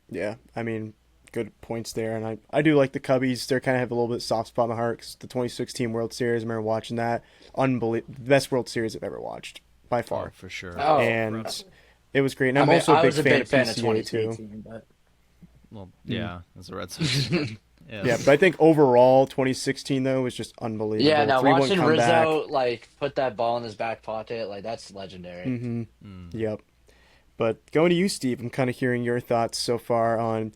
Yeah, I mean, good points there. And I do like the Cubbies. They kind of have a little bit soft spot in the heart 'cause the 2016 World Series, I remember watching that. Unbelievable. The best World Series I've ever watched, by far. Oh, for sure. Oh, And incredible. it was great. And I I'm mean, also I a big was a fan big of fan of PCA, too. 2018, but Well, yeah, as a Red Sox fan. Yeah. Yeah, but I think overall, 2016, though, was just unbelievable. yeah, now 3-1 watching comeback. Rizzo like put that ball in his back pocket, like that's legendary. Mm-hmm. Yep. But going to you, Steve, I'm kind of hearing your thoughts so far on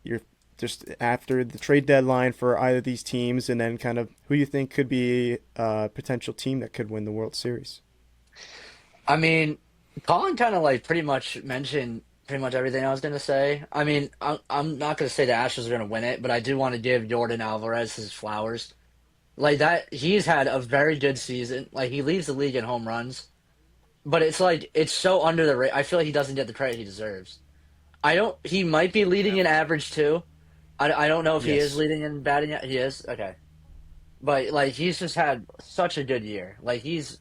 your just after the trade deadline for either of these teams, and then kind of who you think could be a potential team that could win the World Series. I mean, Colin kind of like pretty much mentioned pretty much everything I was gonna say. I mean, I'm not gonna say the Astros are gonna win it, but I do want to give Jordan Alvarez his flowers. Like that, he's had a very good season. Like he leads the league in home runs, but it's like it's so under the I feel like he doesn't get the credit he deserves. I don't. He might be leading in average too. I don't know if he Yes. is leading in batting yet. He is okay, but like he's just had such a good year. Like he's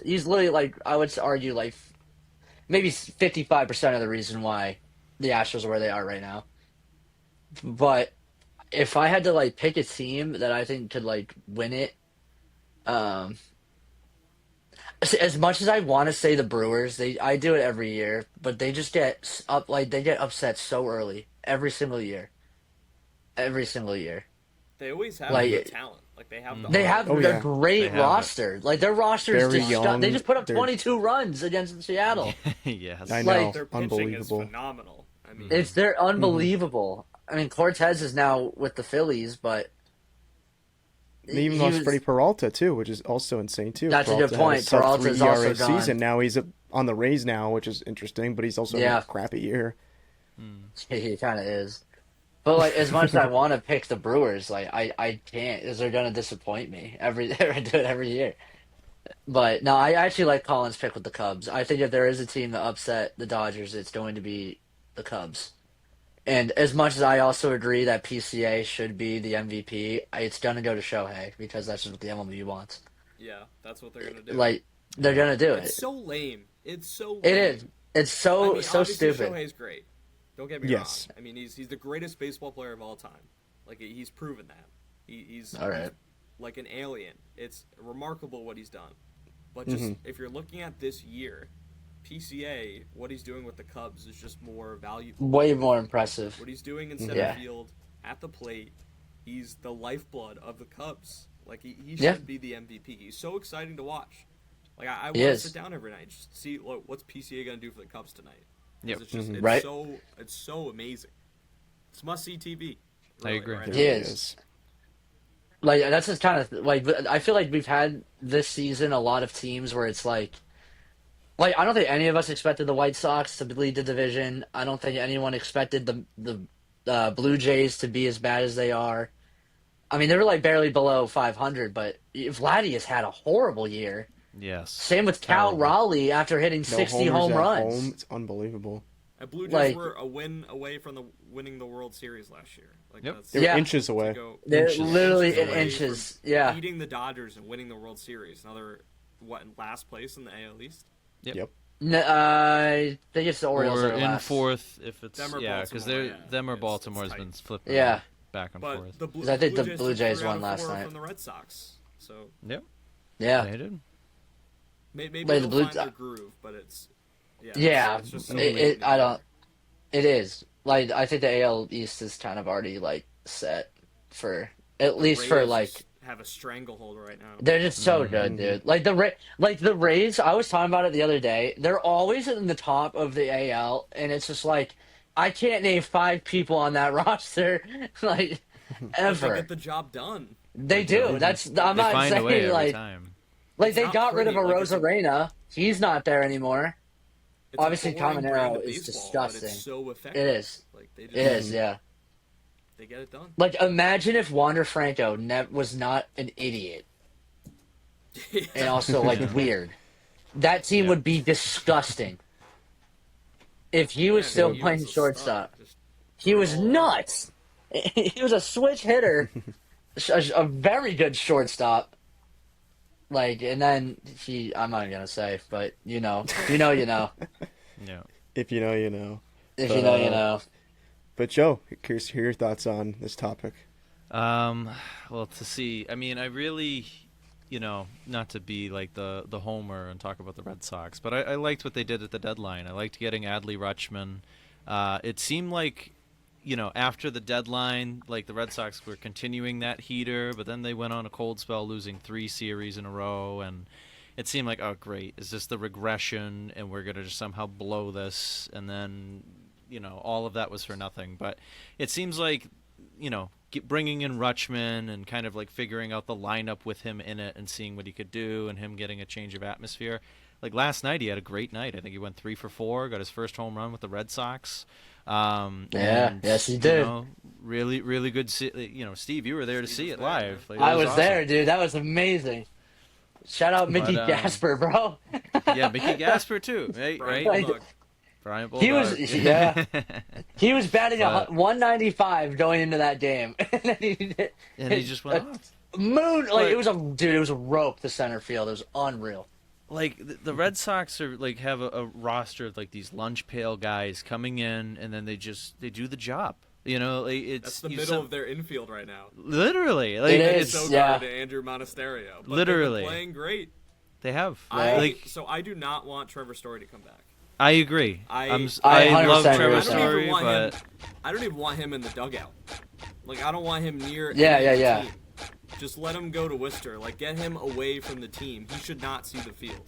literally like I would argue like maybe 55% of the reason why the Astros are where they are right now. But if I had to like pick a team that I think could like win it, um, as much as I want to say the Brewers, I do it every year, but they just get they get upset so early every single year. They always have Like- the talent. Like they have the They arm. have Oh, their yeah. great They have roster. Like their roster is Very just young. they just put up They're- 22 runs against Seattle. Yes. I Like- know, Their pitching is unbelievable. phenomenal. I mean, They're unbelievable. I mean, Cortez is now with the Phillies, but They even he lost was- Freddie Peralta too, which is also insane too. That's a good Peralta had point. sub-3 Peralta's also ERA gone. season. Now he's on the Rays now, which is interesting, but he's also Yeah. had a crappy year. He kind of is. But like, as much as I want to pick the Brewers, like I can't, because they're gonna disappoint me I do it every year. But no, I actually like Colin's pick with the Cubs. I think if there is a team that upset the Dodgers, it's going to be the Cubs. And as much as I also agree that PCA should be the MVP, it's gonna go to Shohei because that's just what the MLB wants. yeah, that's what they're gonna do. Like they're gonna do it. it's so lame. It's so. It lame. is. It's so I mean, so obviously stupid. Shohei's great. Don't get me Yes. wrong. I mean, he's the greatest baseball player of all time. Like he's proven that. He's All right. like an alien. It's remarkable what he's done. But just Mm-hmm. if you're looking at this year, PCA, what he's doing with the Cubs is just more valuable. Way more impressive. What he's doing in center Yeah. field at the plate, he's the lifeblood of the Cubs. Like he should Yeah. be the MVP. He's so exciting to watch. Like I want He to is. sit down every night and just see what's PCA gonna do for the Cubs tonight. 'Cause Yep. It's just Right. it's so amazing. It's must see TV. I agree. right It now. He really is. Like that's just kind of like I feel like we've had this season a lot of teams where it's like I don't think any of us expected the White Sox to lead the division. I don't think anyone expected the Blue Jays to be as bad as they are. I mean, they were like barely below 500, but Vladdy has had a horrible year. Yes. Same with Cal Terrible. Raleigh after hitting No 60 homers home at runs. home. It's unbelievable. Blue Jays Like- were a win away from winning the World Series last year. Like Yep. that's They were Yeah. inches away. to go They're Inches. literally in away inches. from Yeah. beating the Dodgers and winning the World Series. Now they're in last place in the AL East. Yep. I think it's the Orioles Or that are in last. fourth if it's Them or because Baltimore, they're yeah. them or It's Baltimore's tight. been flipping Yeah. back and But forth. the Blue, 'Cause I think the Jays Blue took Jays 3 out won of last 4 night. from the Red Sox. So Yep. Yeah. They did. maybe But they'll the Blue- find their groove, but it's Yeah. it's just so It, late it, in the I year. don't. It is. Like, I think the AL East is kind of already, like, set for, at The least for, Rays like, have a stranglehold right now. they're just so good, dude. Like the Rays, I was talking about it the other day. They're always in the top of the AL, and it's just like I can't name 5 people on that roster, like They ever. get the job done. They do. That's I'm They not find a way saying every like time. like they not got rid of pretty, like, it's a- Rosarena. He's not there anymore. It's a Obviously, boring brand Caminero of is baseball, but disgusting. It's so effective. It is. Like they just, It is. Yeah. They get it done. Like imagine if Wander Franco was not an idiot and also like weird. That team Yeah. would be disgusting. If he was Yeah, still he playing was a shortstop, stud. Just he was nuts. He was a switch hitter, a very good shortstop. Like, and then I'm not gonna say, but you know. Yeah. If you know, you know. If you know, you know. But Joe, curious to hear your thoughts on this topic. Well, to see, I mean, I really, not to be like the homer and talk about the Red Sox, but I liked what they did at the deadline. I liked getting Adley Rutschman. It seemed like, after the deadline, like the Red Sox were continuing that heater, but then they went on a cold spell, losing 3 series in a row, and it seemed like, oh, great, is this the regression, and we're going to just somehow blow this, and then, all of that was for nothing. But it seems like, bringing in Rutschman and kind of like figuring out the lineup with him in it and seeing what he could do and him getting a change of atmosphere. Like last night, he had a great night. I think he went 3 for 4, got his first home run with the Red Sox. Yes, he did. Really, really good. Steve, you were there to see it live. Like, it I was awesome. there, dude. That was amazing. Shout out Mickey Gasper, bro. Yeah, Mickey Gasper too, right? Brian Right. Bulldog. Brian He was, Bulldog. yeah. He was batting But- 195 going into that game, and then and he just went off. moon. Like But- it was a rope to center field. It was unreal. Like the Red Sox are like have a roster of like these lunch pail guys coming in, and then they do the job. It's That's the you middle of their infield right now. literally like It it's is. So yeah. to Andrew Monasterio. But Literally. they've been playing great. they have So I do not want Trevor Story to come back. I agree. I I love 100% Trevor agree. Story, want but him. I don't even want him in the dugout. Like I don't want him near. Yeah, any of the yeah. team. Just let him go to Worcester. Like get him away from the team. He should not see the field.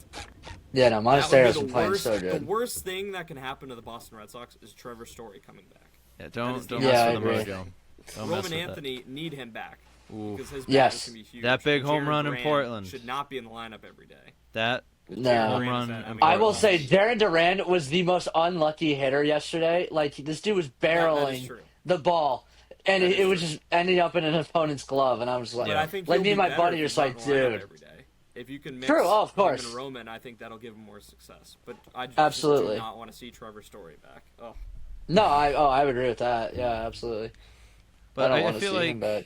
Yeah, no, That would Monasterio's be been playing worst, so The good. worst thing that can happen to the Boston Red Sox is Trevor Story coming back. yeah, That don't is don't the- mess Yeah, I with the agree. mojo. Don't mess Roman with Anthony need him back Ooh. because his bat Yes. is gonna be huge. That big home Jared run in Grant Portland. should not be in the lineup every day. That No. home Grant run. is that- I in mean, I will Portland. say Darren Duran was the most unlucky hitter yesterday. Like this dude was That is barreling true. the ball, and That it is was true. just ending up in an opponent's glove, and I was like, But I think like he'll me and be my better buddy if are he's just like, not in the lineup dude. every day. If you can mix True, oh, of him course. and Roman, I think that'll give him more success. But I just Absolutely. do not want to see Trevor Story back. Oh, No, I would agree with that. Yeah, absolutely. But I don't I want to feel see like him back.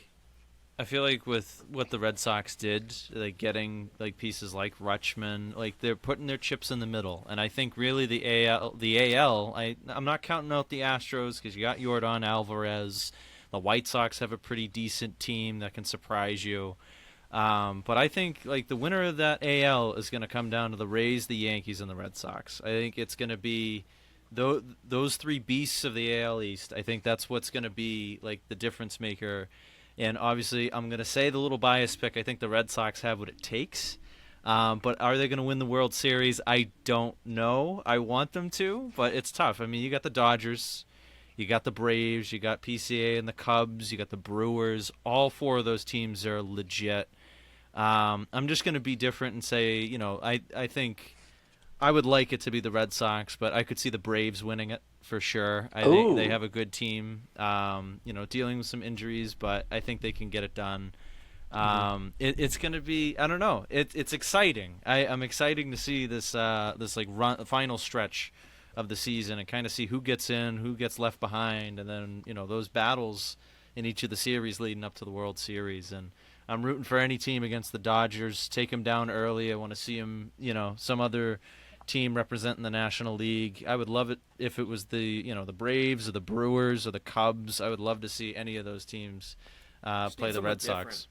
I feel like with what the Red Sox did, like getting like pieces like Rutschman, like they're putting their chips in the middle, and I think really the AL, I'm not counting out the Astros because you got Yordan Alvarez. The White Sox have a pretty decent team that can surprise you, but I think like the winner of that AL is going to come down to the Rays, the Yankees, and the Red Sox. I think it's going to be those 3 beasts of the AL East. I think that's what's going to be like the difference maker. And obviously, I'm going to say the little bias pick. I think the Red Sox have what it takes. But are they going to win the World Series? I don't know. I want them to, but it's tough. I mean, you got the Dodgers, you got the Braves, you got PCA and the Cubs, you got the Brewers. All 4 of those teams are legit. I'm just going to be different and say, I think I would like it to be the Red Sox, but I could see the Braves winning it for sure. I think they Ooh. have a good team, dealing with some injuries, but I think they can get it done. It's going to be, I don't know. It's exciting. I'm exciting to see this final stretch of the season and kind of see who gets in, who gets left behind, and then those battles in each of the series leading up to the World Series. And I'm rooting for any team against the Dodgers. Take them down early. I want to see them, some other team representing the National League. I would love it if it was the Braves or the Brewers or the Cubs. I would love to see any of those teams play the Red Sox.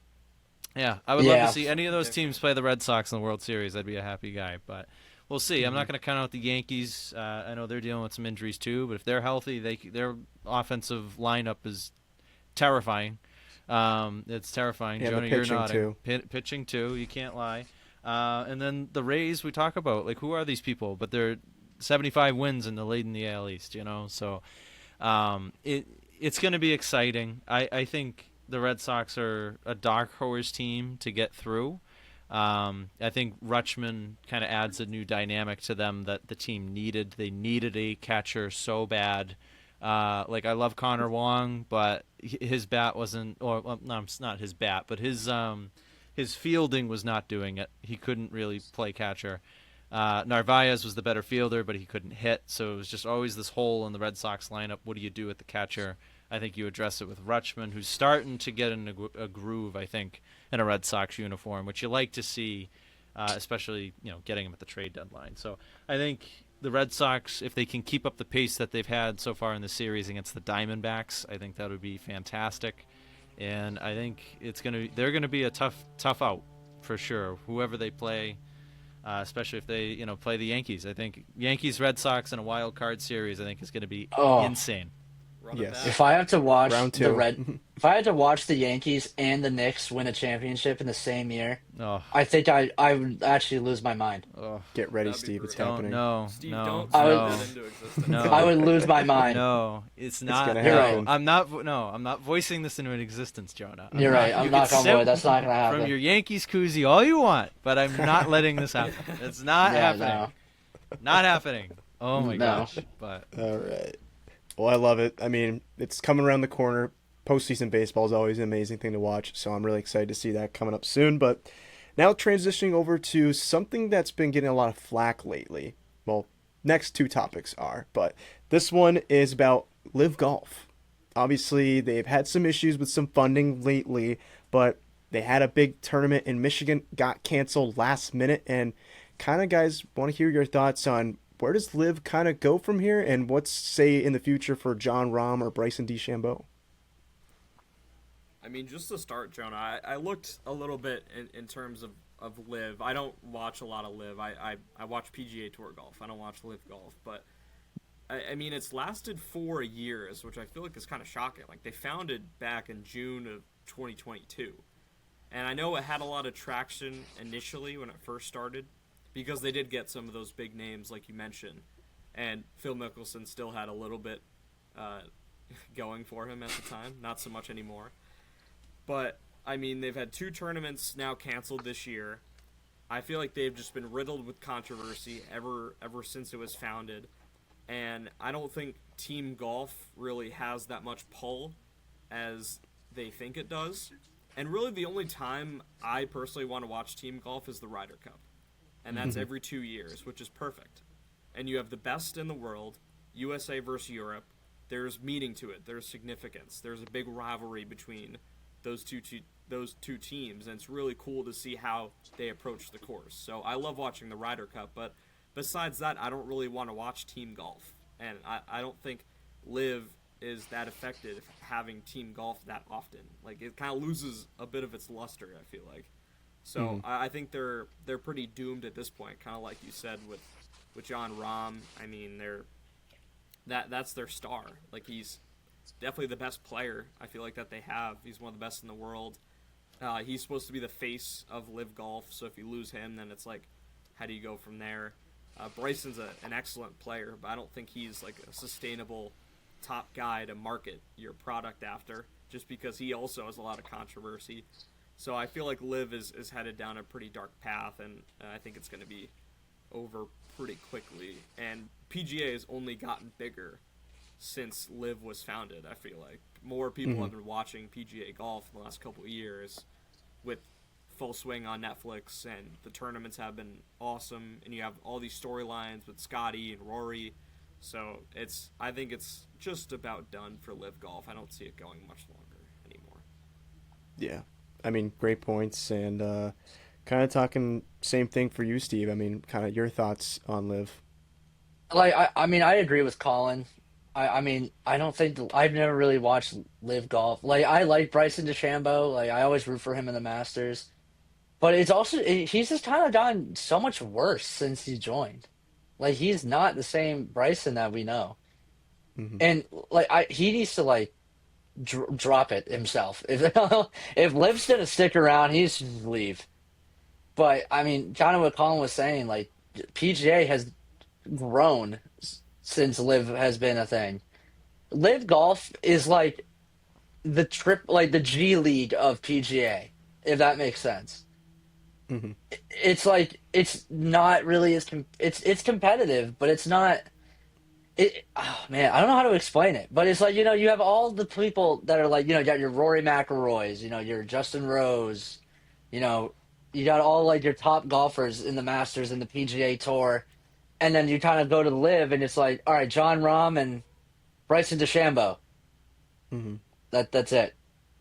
Yeah, I would love to see any of those teams play the Red Sox in the World Series. I'd be a happy guy, but we'll see. I'm not going to count out the Yankees. I know they're dealing with some injuries too, but if they're healthy, their offensive lineup is terrifying. It's terrifying. Yeah, Jonah, the you're pitching nodding. too. Pitching too. You can't lie. And then the Rays, we talk about who are these people? But they're 75 wins and they're leading the AL East. So it's going to be exciting. I think the Red Sox are a dark horse team to get through. I think Rutschman kind of adds a new dynamic to them that the team needed. They needed a catcher so bad. I love Connor Wong, but his bat wasn't, it's not his bat, but his fielding was not doing it. He couldn't really play catcher. Narvaez was the better fielder, but he couldn't hit. So it was just always this hole in the Red Sox lineup. What do you do with the catcher? I think you address it with Rutschman, who's starting to get in a groove, I think, in a Red Sox uniform, which you like to see, especially getting him at the trade deadline. So I think the Red Sox, if they can keep up the pace that they've had so far in the series against the Diamondbacks, I think that would be fantastic. And I think they're gonna be a tough out for sure. Whoever they play, especially if they play the Yankees. I think Yankees Red Sox in a wild card series, I think is going to be insane. Yes. If I have to watch Round two. if I had to watch the Yankees and the Knicks win a championship in the same year, Oh, I think I would actually lose my mind. Get ready, That'd be Steve. It's brutal. happening. no, Steve, no, don't no, speak that into existence. no. I would lose my mind. No, it's not. gonna no, happen. I'm not. No, I'm not voicing this into an existence, Jonah. You're right. I'm You not can on sip board. That's not gonna happen. from your Yankees koozie all you want, but I'm not letting this happen. It's not Yeah, happening. Not happening. Oh my No. gosh. But All right. Well, I love it. I mean, it's coming around the corner. Postseason baseball is always an amazing thing to watch, so I'm really excited to see that coming up soon. But now transitioning over to something that's been getting a lot of flack lately. Well, next two topics are, but this one is about LIV Golf. Obviously, they've had some issues with some funding lately, but they had a big tournament in Michigan, got canceled last minute, and kind of, guys, want to hear your thoughts on where does LIV kind of go from here, and what's, say, in the future for John Rahm or Bryson DeChambeau? I mean, just to start, Jonah, I looked a little bit in terms of LIV. I don't watch a lot of LIV. I watch PGA Tour golf. I don't watch LIV golf. But, I mean, it's lasted 4 years, which I feel like is kind of shocking. Like, they founded back in June of 2022. And I know it had a lot of traction initially when it first started, because they did get some of those big names, like you mentioned. And Phil Mickelson still had a little bit going for him at the time. Not so much anymore. But, I mean, they've had 2 tournaments now canceled this year. I feel like they've just been riddled with controversy ever since it was founded. And I don't think team golf really has that much pull as they think it does. And really the only time I personally want to watch team golf is the Ryder Cup. And that's every 2 years, which is perfect. And you have the best in the world, USA versus Europe. There's meaning to it. There's significance. There's a big rivalry between those two teams, and it's really cool to see how they approach the course. So I love watching the Ryder Cup, but besides that, I don't really want to watch team golf. And I don't think LIV is that effective having team golf that often. Like, it kind of loses a bit of its luster, I feel like. So I think they're pretty doomed at this point, kind of like you said with John Rahm. I mean, that's their star. Like, he's definitely the best player, I feel like, that they have. He's one of the best in the world. He's supposed to be the face of LIV Golf, so if you lose him, then it's like, how do you go from there? Bryson's an excellent player, but I don't think he's like a sustainable top guy to market your product after, just because he also has a lot of controversy. So I feel like LIV is headed down a pretty dark path, and I think it's going to be over pretty quickly. And PGA has only gotten bigger since LIV was founded. I feel like more people have been watching PGA golf in the last couple of years, with full swing on Netflix, and the tournaments have been awesome, and you have all these storylines with Scotty and Rory. So I think it's just about done for LIV Golf. I don't see it going much longer anymore. Yeah, I mean, great points, and kind of talking same thing for you, Steve. I mean, kind of your thoughts on LIV. Like I mean, I agree with Colin. I mean, I don't think I've never really watched Live Golf. Like I like Bryson DeChambeau. Like I always root for him in the Masters. But it's also he's just kind of gotten so much worse since he joined. Like he's not the same Bryson that we know. Hmm. And like he needs to like drop it himself. If Liv's gonna stick around, he should leave. But I mean, kind of what Colin was saying, like PGA has grown since Live has been a thing. Live Golf is like like the G League of PGA, if that makes sense. Hmm. It's like it's not really it's competitive, but it's not. Oh man, I don't know how to explain it, but it's like you have all the people that are like you got your Rory McIlroys, your Justin Rose, you know you got all like your top golfers in the Masters and the PGA Tour, and then you kind of go to Live and it's like all right, John Rahm and Bryson DeChambeau. Hmm. That's it.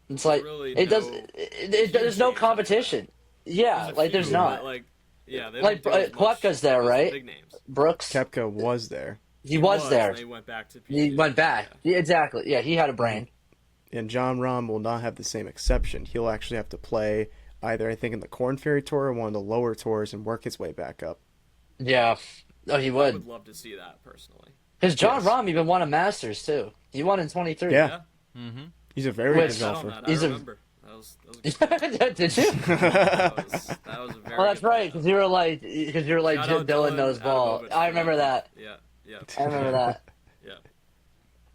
It's like Really, there's no competition. Yeah, like there's not. They Like don't do as much Koepka's there, as the right? big names. Brooks. Kepka was there, He was there. And they went back to PGA. He went back. Yeah. Yeah, exactly. Yeah, he had a brain. and John Rahm will not have the same exception. He'll actually have to play either, I think, in the Corn Ferry Tour or one of the lower tours and work his way back up. Yeah. Oh, he I would. would love to see that personally. Because John Yes. Rahm even won a Masters too. He won in 23. Yeah. Mm-hmm. He's a very Which- good Bet on golfer. that. I He's a- remember. That was a good Did you? that was a very Well, that's good right. bet. Because you were like, Shout out Dylan knows ball. Adamovich I for remember that. Yeah. I remember that. Yeah.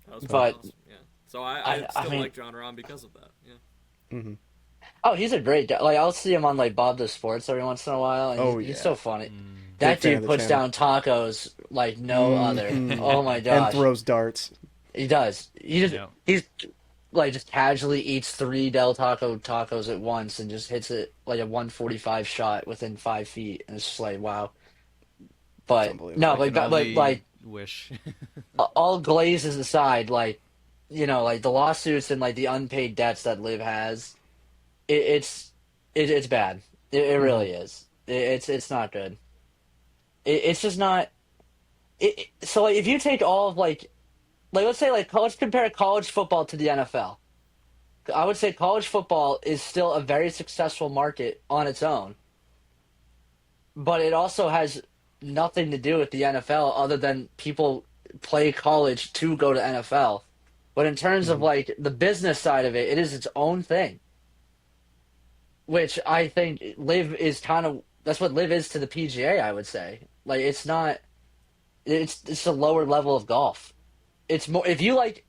That was But- awesome. Yeah. So I still mean- like John Rahm because of that. Yeah. Hmm. Oh, he's a great guy. Like I'll see him on like Bob the Sports every once in a while, and Oh, he's yeah. so funny. Big That fan dude of the puts channel. down tacos like no other. Oh my And gosh, throws darts. he does. Yeah. He's like just casually eats 3 Del Taco tacos at once and just hits it like a 145 shot within 5 feet, and it's just like wow. But unbelievable. no, I like can only like wish. all glazes aside, like like the lawsuits and like the unpaid debts that Liv has, it's bad. It really is. It's not good. It's just not. So like if you take all of like let's say like let's compare college football to the NFL. I would say college football is still a very successful market on its own, but it also has nothing to do with the NFL other than people play college to go to NFL. But in terms of like the business side of it, it is its own thing. Which I think Live is kind of that's what Live is to the PGA, I would say. Like it's not it's a lower level of golf. It's more if you like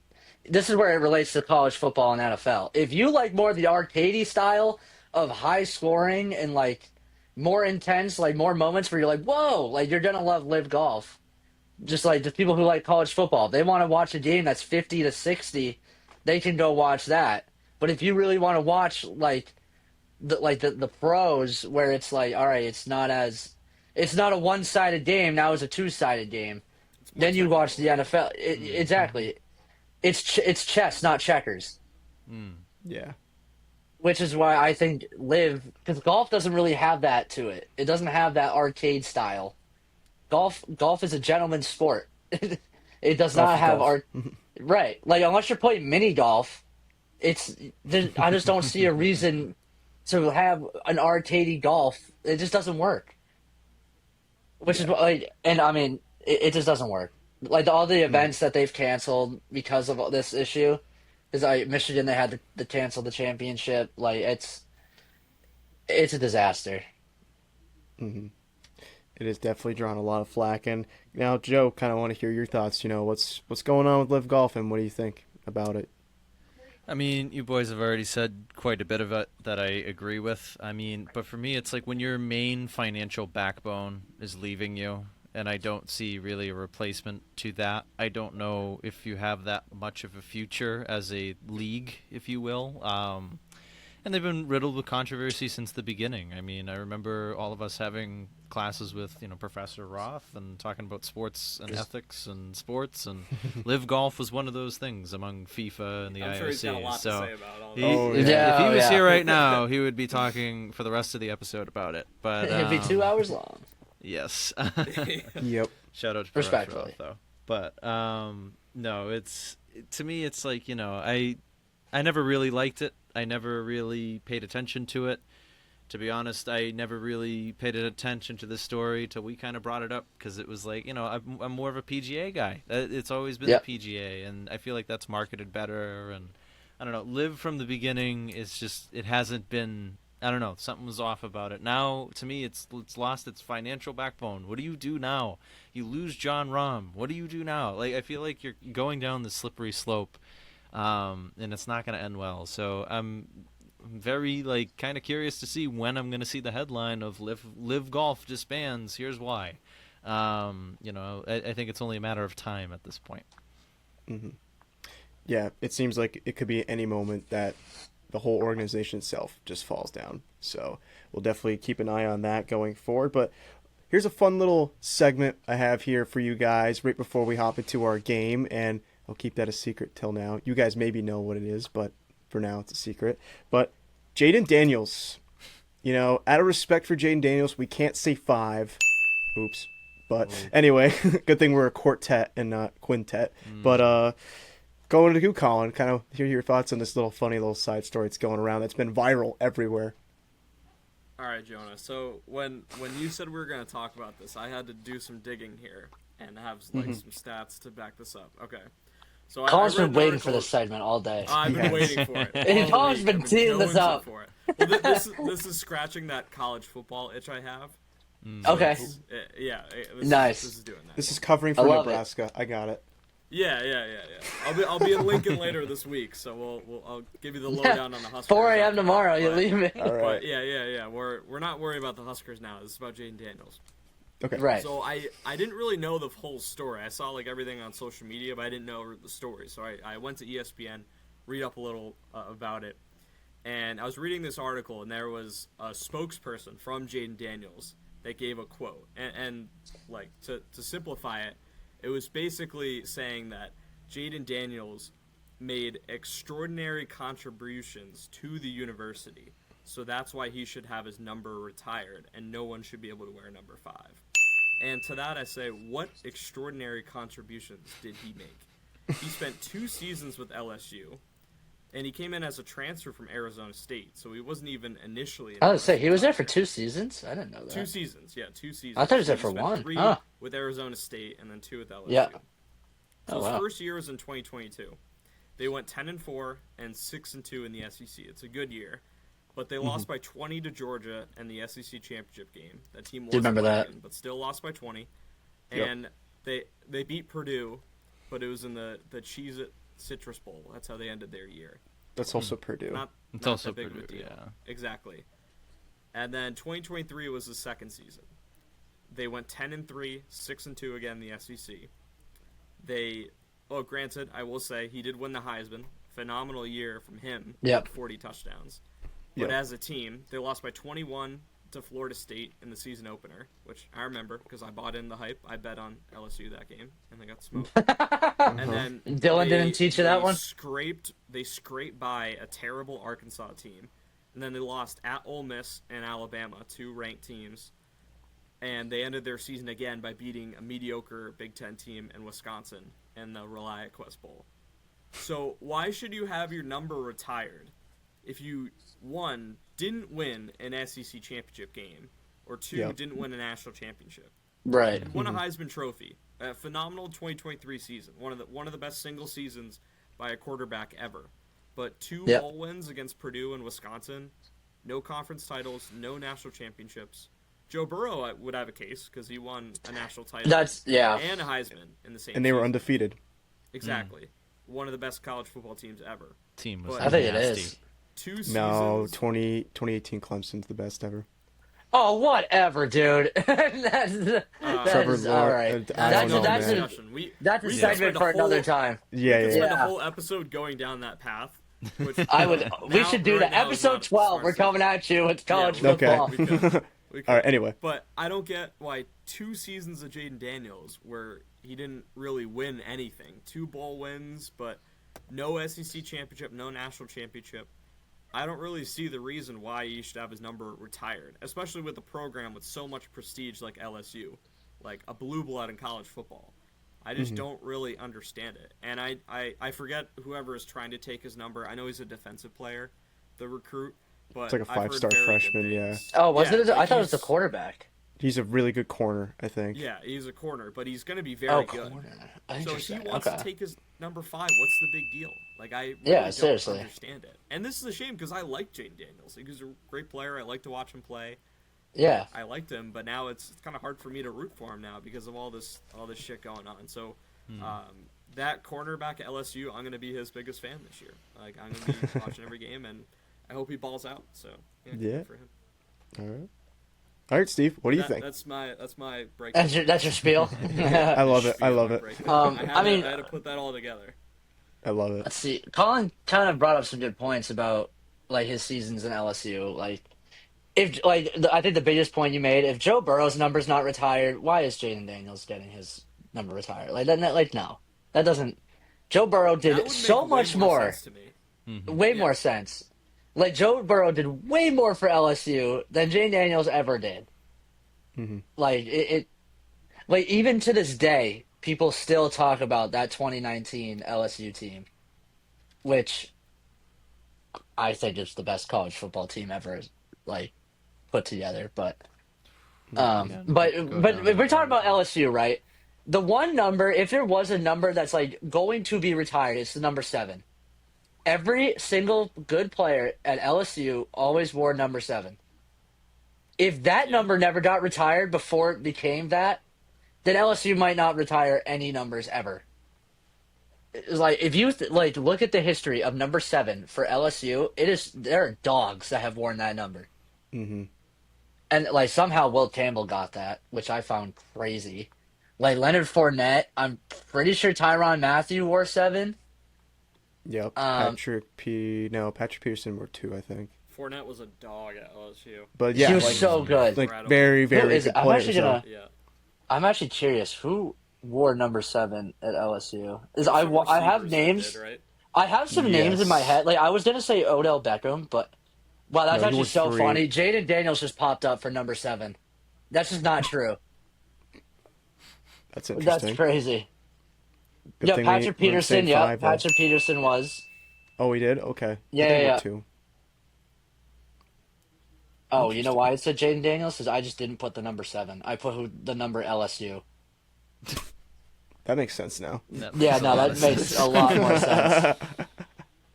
this is where it relates to college football and NFL. If you like more of the arcadey style of high scoring and like more intense, like more moments where you're like, whoa, like you're gonna love Live Golf. Just like the people who like college football. If they want to watch a game that's 50-60, they can go watch that. But if you really want to watch like the pros where it's like, all right, it's not a one-sided game, now it's a two-sided game. Then you watch the NFL. Exactly. It's chess, not checkers. Yeah. Which is why I think Live, because golf doesn't really have that to it. It doesn't have that arcade style. Golf is a gentleman's sport. It does Golf not is have golf. right. Like unless you're playing mini golf, I just don't see a reason to have an arcadey golf. It just doesn't work. Which is like, and I mean, it just doesn't work. Like all the events that they've canceled because of this issue, is Michigan they had to cancel the championship. Like it's a disaster. Hmm. It has definitely drawn a lot of flack. And now, Joe, kind of want to hear your thoughts. What's going on with Live Golf, and what do you think about it? I mean, you boys have already said quite a bit of it that I agree with. I mean, but for me, it's like when your main financial backbone is leaving you, and I don't see really a replacement to that. I don't know if you have that much of a future as a league, if you will. And they've been riddled with controversy since the beginning. I mean, I remember all of us having classes with, Professor Roth and talking about sports and ethics and sports, and LIV Golf was one of those things among FIFA and the IOC. I'm sure he's got a lot to say about all that. If he was here right now, he would be talking for the rest of the episode about it. But It'd be 2 hours long. Yes. Yep. Shout out to Professor Respectfully. Roth, though. But no, to me, it's like, I never really liked it. I never really paid attention to it. To be honest, I never really paid attention to this story till we kind of brought it up, because it was like, I'm more of a PGA guy. It's always been the PGA, and I feel like that's marketed better. And I don't know, LIV from the beginning is just, it hasn't been, I don't know, something was off about it. Now, to me, it's lost its financial backbone. What do you do now? You lose John Rahm. What do you do now? Like, I feel like you're going down the slippery slope. And it's not going to end well. So I'm very kind of curious to see when I'm going to see the headline of LIV Golf disbands. Here's why. I think it's only a matter of time at this point. Mm-hmm. Yeah, it seems like it could be any moment that the whole organization itself just falls down. So we'll definitely keep an eye on that going forward. But here's a fun little segment I have here for you guys right before we hop into our game, and I'll keep that a secret till now. You guys maybe know what it is, but for now it's a secret. But Jaden Daniels, out of respect for Jaden Daniels, we can't say 5. Oops. But anyway, good thing we're a quartet and not quintet. But going to you, Colin, kind of hear your thoughts on this funny little side story that's going around that's been viral everywhere. All right, Jonah. So when you said we were going to talk about this, I had to do some digging here and have some stats to back this up. Okay. So Colin's I read been an waiting article. for this segment all day. I've been waiting for it. Hey, Colin's been teeing this up. For it. Well, this is scratching that college football itch I have. Okay. Nice. This is doing that. This is covering for Nebraska. I got it. Yeah. I'll be in Lincoln later this week, so I'll give you the lowdown on the Huskers. 4 a.m. tomorrow, you leave me. All right. But yeah. We're not worried about the Huskers now. This is about Jaden Daniels. Okay. Right. So I didn't really know the whole story. I saw everything on social media, but I didn't know the story. So I went to ESPN, read up a little about it, and I was reading this article, and there was a spokesperson from Jaden Daniels that gave a quote, and to simplify it, it was basically saying that Jaden Daniels made extraordinary contributions to the university, so that's why he should have his number retired, and no one should be able to wear number 5. And to that I say, what extraordinary contributions did he make? He spent 2 seasons with LSU, and he came in as a transfer from Arizona State, so he wasn't even initially. I was say he was there for 2 seasons. I didn't know that. 2 seasons, yeah, 2 seasons. I thought he was there He for spent 1. 3 Oh. with Arizona State, and then 2 with LSU. Yeah. So Oh, his wow. first year was in 2022. They went 10-4 and 6-2 in the SEC. It's a good year. But they lost by 20 to Georgia in the SEC championship game. That team wasn't remember that. playing, but still lost by 20. And they beat Purdue, but it was in the Cheez-It Citrus Bowl. That's how they ended their year. That's also Purdue. It's not also that big of a Purdue, deal. yeah. Exactly. And then 2023 was the second season. They went 10-3, 6-2 again in the SEC. Granted, I will say he did win the Heisman. Phenomenal year from him. Yep. 40 touchdowns. But as a team, they lost by 21 to Florida State in the season opener, which I remember because I bought in the hype. I bet on LSU that game, and they got smoked. And then Dylan didn't teach you that one? They scraped by a terrible Arkansas team, and then they lost at Ole Miss and Alabama, 2 ranked teams, and they ended their season again by beating a mediocre Big Ten team in Wisconsin in the Reliant Quest Bowl. So why should you have your number retired if you, 1, didn't win an SEC championship game, or 2, didn't win a national championship? Right. Won a Heisman Trophy. A phenomenal 2023 season. One of the best single seasons by a quarterback ever. But 2 bowl wins against Purdue and Wisconsin. No conference titles. No national championships. Joe Burrow would have a case because he won a national title. And a Heisman in the same And they were season. undefeated. Exactly. One of the best college football teams ever. Team was I think it nasty. is. 2 seasons. No, 2018 Clemson's the best ever. Oh, whatever, dude. that's Trevor is, all right. I That's, don't know, that's, man. a, discussion. that's a we segment spent for a another whole- time. Yeah, We yeah, could spend Yeah. a whole episode going down that path. Which We should do that. now is not Episode a 12. smart We're decision. coming at you with college Yeah, football. we could. All right. Anyway, But I don't get why 2 seasons of Jaden Daniels where he didn't really win anything. 2 bowl wins, but no SEC championship, no national championship. I don't really see the reason why he should have his number retired, especially with a program with so much prestige like LSU, like a blue blood in college football. I just don't really understand it. And I forget whoever is trying to take his number. I know he's a defensive player, the recruit, but it's like a I've heard 5-star very good freshman. Yeah, things. Oh, was Yeah, it? like I thought it was the he's- quarterback. he's a really good corner. I think. Yeah, he's a corner, but he's going to be very Oh, good. corner. So if he Interesting. wants Okay. to take his number 5, what's the big deal? Like, I really Yeah, don't seriously. understand it. And this is a shame because I like Jaden Daniels. He's a great player. I like to watch him play. Yeah. I liked him, but now it's kind of hard for me to root for him now because of all this shit going on. So that cornerback at LSU, I'm going to be his biggest fan this year. Like, I'm going to be watching every game, and I hope he balls out. So yeah, Yeah. good for him. All right, Steve. What do you think? That's my break. That's your spiel. I love it. I love it. I mean- had to put that all together. I love it. Let's see. Colin kind of brought up some good points about like his seasons in LSU. Like, I think the biggest point you made, if Joe Burrow's number's not retired, why is Jaden Daniels getting his number retired? Like, no, that doesn't. Joe Burrow That did would so make way much more, sense to me. way Yeah. more sense. Like Joe Burrow did way more for LSU than Jaden Daniels ever did. Like like even to this day, people still talk about that 2019 LSU team, which I think is the best college football team ever, like put together. But but if we're talking about LSU, right? The one number, if there was a number that's like going to be retired, it's the number 7. Every single good player at LSU always wore number 7. If that number never got retired before it became that, then LSU might not retire any numbers ever. It's like if you look at the history of number 7 for LSU, there are dogs that have worn that number. And like somehow Will Campbell got that, which I found crazy. Like Leonard Fournette, I'm pretty sure Tyrann Mathieu wore 7. Yep. Patrick Peterson were 2, I think. Fournette was a dog at LSU. But yeah, He was like, so good. like very, very is good it? I'm player. actually gonna- Yeah. I'm actually curious who wore number 7 at LSU. Some I have receivers names. that did, right? I have some names in my Yes. head. Like I was gonna say Odell Beckham, but wow, that's No, he actually was so 3. funny. Jaden Daniels just popped up for number 7. That's just not true. That's That's interesting. crazy. Good Yeah, thing Patrick we're the Peterson. same Yeah, 5, though. Patrick Peterson was. Oh, he did. Okay. Yeah, I think yeah, we're yeah. 2. Oh, you know why it said Jaden Daniels? Because I just didn't put the number 7. I put the number LSU. That makes sense now. Yeah, no, that makes a lot more sense.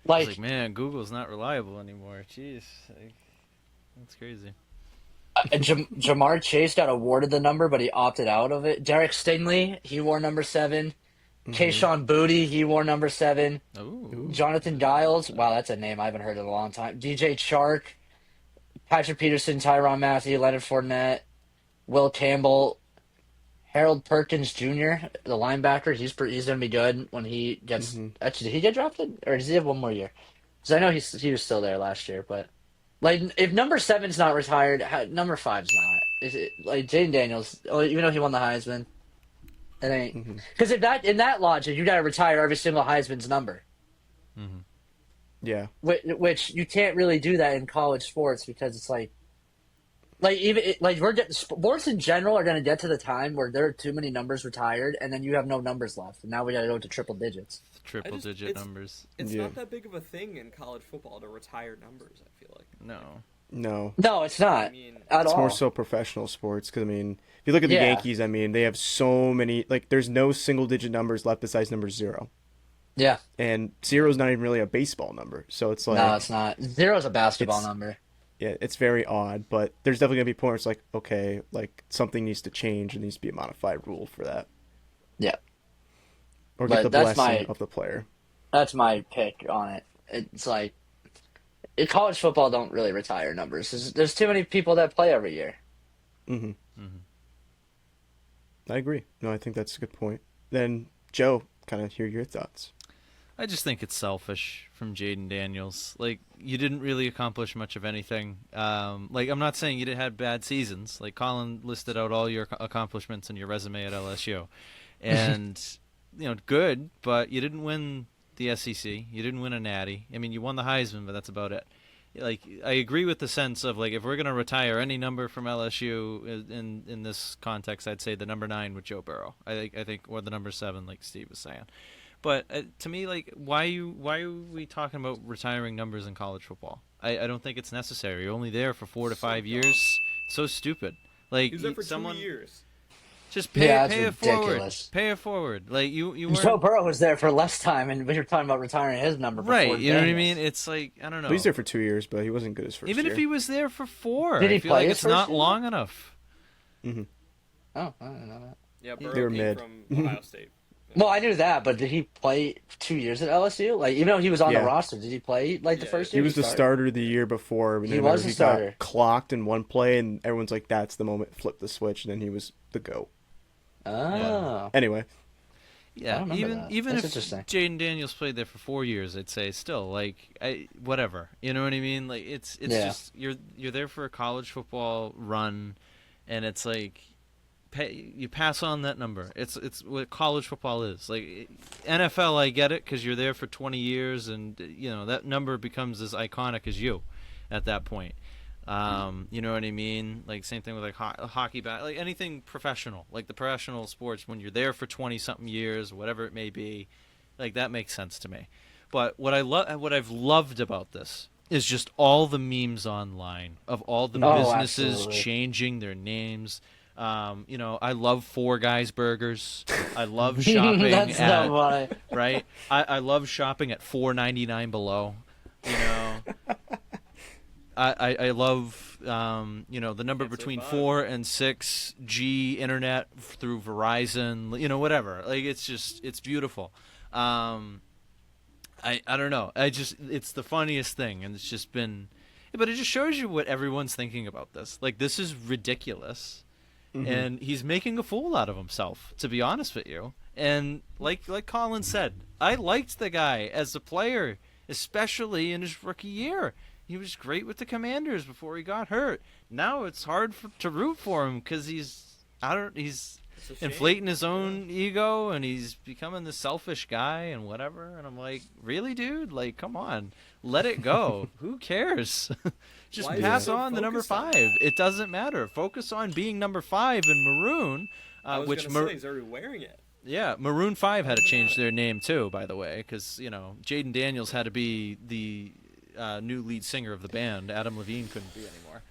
Like, man, Google's not reliable anymore. Jeez, like, that's crazy. Jamar Chase got awarded the number, but he opted out of it. Derek Stingley, he wore number 7. Kayshon Boutte, he wore number 7. Ooh. Jonathan Giles, wow, that's a name I haven't heard in a long time. DJ Chark, Patrick Peterson, Tyrann Mathieu, Leonard Fournette, Will Campbell, Harold Perkins Jr., the linebacker. He's going to be good when he gets. Actually, did he get drafted, or does he have one more year? Because I know he was still there last year, but like if number 7's not retired, number 5's not. Is it like Jaden Daniels? Even though he won the Heisman, it ain't. Because in that logic, you got to retire every single Heisman's number. Yeah. Which you can't really do that in college sports because it's like sports in general are going to get to the time where there are too many numbers retired and then you have no numbers left, and now we got to go to triple digits. Triple digit numbers. It's Yeah. not that big of a thing in college football to retire numbers, I feel like. No. No, it's not I mean, at It's all. more so professional sports because, I mean, if you look at the Yeah. Yankees, I mean, they have so many, like, there's no single-digit numbers left besides number 0. Yeah, And 0 is not even really a baseball number. So it's like, no, it's not. 0's a basketball It's- number. yeah, it's very odd. But there's definitely going to be points where it's like, okay, like, something needs to change and needs to be a modified rule for that. Yeah, Or But get the that's blessing my- of the player. that's my pick on it. It's like college football don't really retire numbers. There's too many people that play every year. I agree. No, I think that's a good point. Then, Joe, kind of hear your thoughts. I just think it's selfish from Jaden Daniels. Like, you didn't really accomplish much of anything. Like, I'm not saying you didn't have bad seasons. Like, Colin listed out all your accomplishments in your resume at LSU. And, good, but you didn't win the SEC. You didn't win a Natty. I mean, you won the Heisman, but that's about it. Like, I agree with the sense of, like, if we're going to retire any number from LSU in this context, I'd say the number 9 with Joe Burrow. I think, or the number 7, like Steve was saying. But to me, like, why are we talking about retiring numbers in college football? I don't think it's necessary. You're only there for 4 to 5 years. So stupid. Like, He's there for 2 years. Just pay that's it forward. ridiculous. Pay it forward. Like, you weren't... Joe Burrow was there for less time, and we were talking about retiring his number. Right, you know what I Daniels. mean? It's like, I don't know. Well, he's there for 2 years, but he wasn't good his first Even year. if he was there for 4, Did he I feel play like his it's first not year? long enough. Mm-hmm. Oh, I didn't know that. Yeah, They Burrow were came mid. from Ohio State. Well, I knew that, but did he play 2 years at LSU? Like, even though he was on Yeah. the roster, did he play like the Yeah, first He year? was the starter the year before. And He then was whenever the he starter. got clocked in one play, and everyone's like, "That's the moment." Flip the switch, and then he was the GOAT. Oh, Anyway, I Yeah, don't remember that. even That's if interesting. Jaden Daniels played there for 4 years, I'd say still like whatever. You know what I mean? Like it's Yeah. just you're there for a college football run, and it's like you pass on that number. It's what college football is. Like NFL, I get it because you're there for 20 years, and that number becomes as iconic as you at that point. You know what I mean? Like same thing with like hockey, like anything professional, like the professional sports. When you're there for 20-something years, whatever it may be, like that makes sense to me. But what I've loved about this is just all the memes online of all the businesses absolutely. changing their names. I love Four Guys Burgers. I love shopping that's at not why. right. I love shopping at $4.99 below. I love the number That's so between fun. 4 and 6G internet through Verizon. Whatever. Like it's beautiful. I don't know. It's the funniest thing, and it's just been. But it just shows you what everyone's thinking about this. Like this is ridiculous. And he's making a fool out of himself, to be honest with you. And like Colin said, I liked the guy as a player, especially in his rookie year. He was great with the Commanders before he got hurt. Now it's hard to root for him because he's It's a shame. inflating his own ego, and he's becoming the selfish guy and whatever. And I'm like, really, dude? Like, come on, let it go. Who cares? Just Why is he pass so on the number focused on 5. It doesn't matter. Focus on being number 5 in maroon, I was which gonna say he's already wearing it. yeah, Maroon 5 had to Doesn't change matter. their name too, by the way, because Jaden Daniels had to be the new lead singer of the band. Adam Levine couldn't be anymore.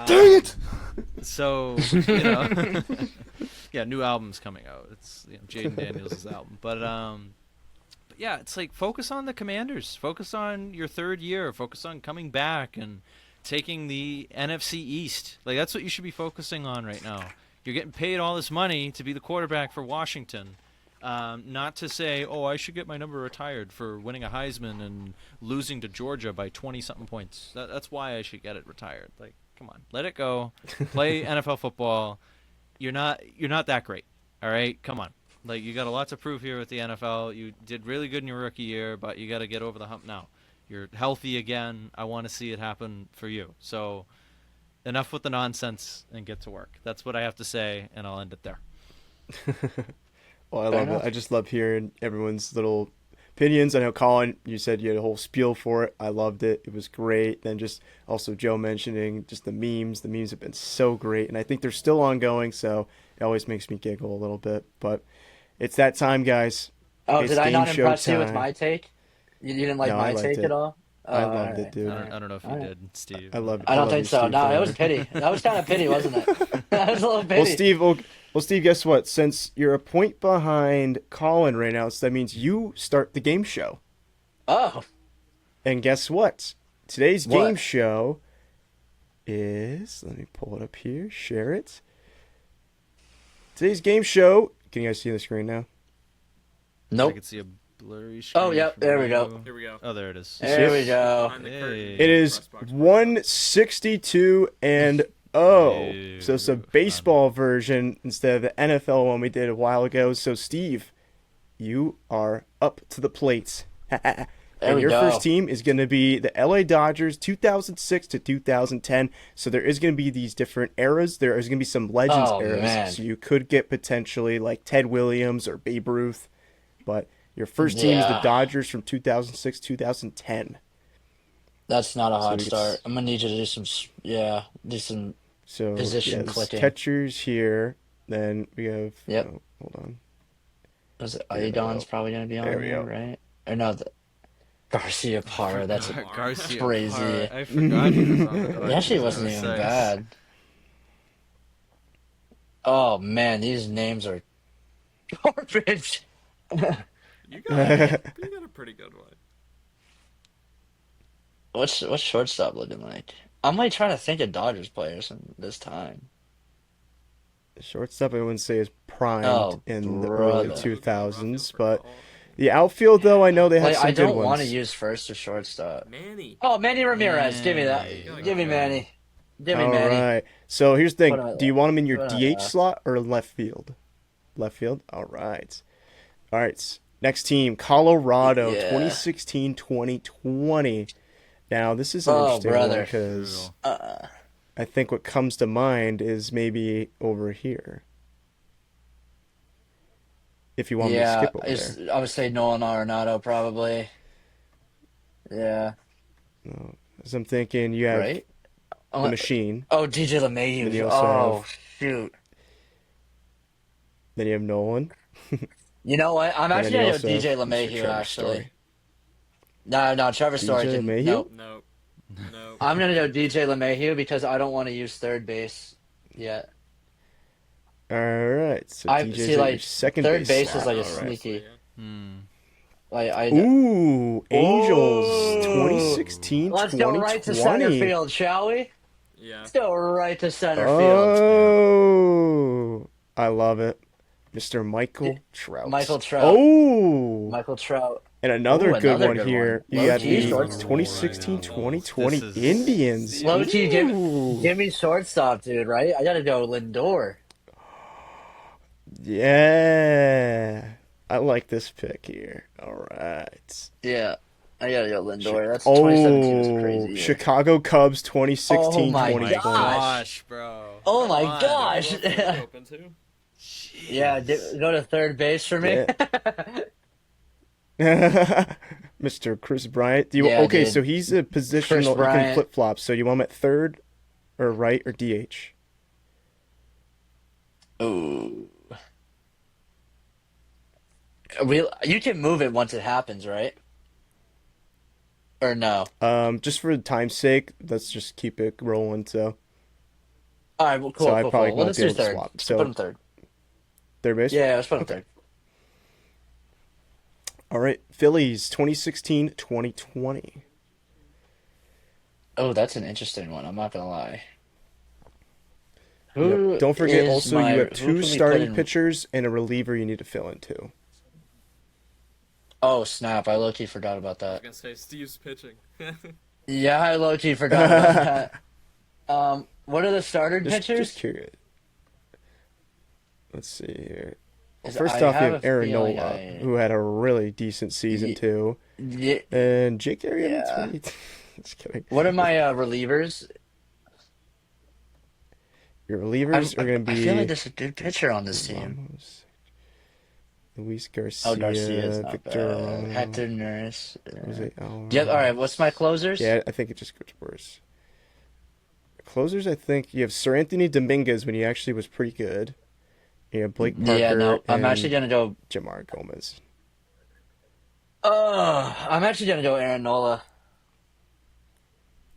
dang it! So yeah, new album's coming out. It's Jaden Daniels' album, but yeah, it's like focus on the Commanders, focus on your 3rd year, focus on coming back and taking the NFC East. Like that's what you should be focusing on right now. You're getting paid all this money to be the quarterback for Washington. Not to say, oh, I should get my number retired for winning a Heisman and losing to Georgia by 20-something points. That's why I should get it retired. Like, come on, let it go. Play NFL football. You're not that great. All right, come on. Like you got a lot to prove here with the NFL. You did really good in your rookie year, but you got to get over the hump now. You're healthy again. I want to see it happen for you. So enough with the nonsense and get to work. That's what I have to say, and I'll end it there. Well, I Fair love enough. it. I just love hearing everyone's little opinions. I know, Colin, you said you had a whole spiel for it. I loved it. It was great. Then just also Joe mentioning just the memes. The memes have been so great, and I think they're still ongoing, so it always makes me giggle a little bit. But it's that time, guys. Oh, It's did I not game show impress you with time. my take? You didn't like No, I my liked take it. at all? I Oh, loved alright. it, dude. I don't know if you Alright. did, Steve. I loved. I don't love think you, so. Steve, No, for it was that. pity. That was kind of pity, wasn't it? That was a little pity. Well, Steve, guess what? Since you're a point behind Colin right now, so that means you start the game show. Oh, And guess what? Today's What? game show is, let me pull it up here, share it. Today's game show, can you guys see the screen now? I nope. can see a blurry screen. Oh, yep, from there we you. go. Here we go. Oh, there it is. There we go. Behind the Hey. curtain. It is Press Box 162 and 0. Ew, So it's a fun. baseball version instead of the NFL one we did a while ago. So Steve, you are up to the plate. There And we your go. first team is going to be the LA Dodgers 2006 to 2010. So there is going to be these different eras. There is going to be some Legends Oh, eras. man. So you could get potentially like Ted Williams or Babe Ruth. But your first team is the Yeah. Dodgers from 2006 2010. That's not a hot we get start. I'm gonna need you to do some, do some So position yes, clicking. catchers here. Then we have. Yep. Oh, hold on. Was it There we Aidon's go. probably gonna be on There we here, go. right? Or no, Garcia Parra. That's Garcia crazy. Parra. I forgot he was on the He actually Dodgers. wasn't That was even nice. bad. Oh man, these names are garbage. You got a pretty good one. What's shortstop looking like? I'm like trying to think of Dodgers players in this time. Shortstop, I wouldn't say is primed Oh, in the brother. early 2000s, but the outfield, though, I know they have Like some I good don't want to ones. use first or shortstop. Manny. Oh, Manny Ramirez, give me that. Manny. Give me Manny. Give me All Manny. right. So here's the Put thing: on- do you want him in your put on DH left. slot or left field? Left field. All right. All right. Next team, Colorado, Yeah. 2016-2020. Now this is an Oh, interesting one brother. because Brutal. I think what comes to mind is maybe over here. If you want me to Yeah, skip over there. I would say Nolan Arenado probably. Yeah, As I'm thinking, you have right. the machine, Oh, DJ Then LeMahieu. you also Oh, have- shoot. then you have Nolan. You know what? I'm And actually then you gonna go also DJ have Mr. LeMahieu. Trevor Actually, Story. no, Trevor Story DJ can. LeMahieu? Nope. No. No. I'm gonna go DJ LeMahieu because I don't want to use third base yet. All right, so I DJ's see, at like your second third base slot. is like a All right. sneaky. Hmm. Like I. Ooh, Angels, Ooh. 2016, Let's go right to center 2020. field, shall we? Yeah. Let's go right to center field. Oh, I love it. Mr. Michael Trout. Michael Trout. Oh, Michael Trout. and another Ooh, good another one good here. one. You got Low-key the shortstop. 2016-2020 This is- Indians. Low-key, Ooh. give me shortstop, dude, right? I gotta go Lindor. Yeah, I like this pick here. All right. Yeah, I gotta go Lindor. That's 2017 was a crazy Oh, year. Chicago Cubs 2016 Oh my 2020. gosh. bro. Oh my Come on. gosh. Who else are you open to? Yeah, go to third base for me. Mr. Chris Bryant. Do you Yeah, okay, dude. so he's a positional, you can Bryant. flip flop. So you want him at third or right or DH? Ooh. You can move it once it happens, right? Or no? Just for time's sake, let's just keep it rolling. So All right, well, cool, So I cool, probably cool. Well, won't let's be do able to third. swap. Let's So- put him third. third base. Yeah, let's put him Okay. third. All right, Phillies 2016-2020. Oh, that's an interesting one. I'm not gonna lie. Yep. Don't forget is also my- you have who two can we put starting in- pitchers and a reliever you need to fill in too. Oh snap! I low-key forgot about I was that. gonna say Steve's pitching. Yeah, I low-key forgot about that. What are the starter pitchers? Just curious. Let's see here. Well, 'Cause first I off, you have have a Aaron feeling Nola, I- who had a really decent season Ye- too, Yeah. and Jake Arrieta. Yeah. Just kidding. What are my relievers? Your relievers are going to I be feel like there's a good pitcher on this team. Ramos, Luis Garcia, Oh, Garcia is not Victor bad. Romo. Hector Neris. Was it? Oh, Yep. All right. What's my closers? Yeah, I think it just gets worse. Closers, I think you have Sir Anthony Dominguez when he actually was pretty good. You have Blake Parker. Yeah. No. I'm and actually gonna go. Jamar Gomez. I'm actually gonna go Aaron Nola.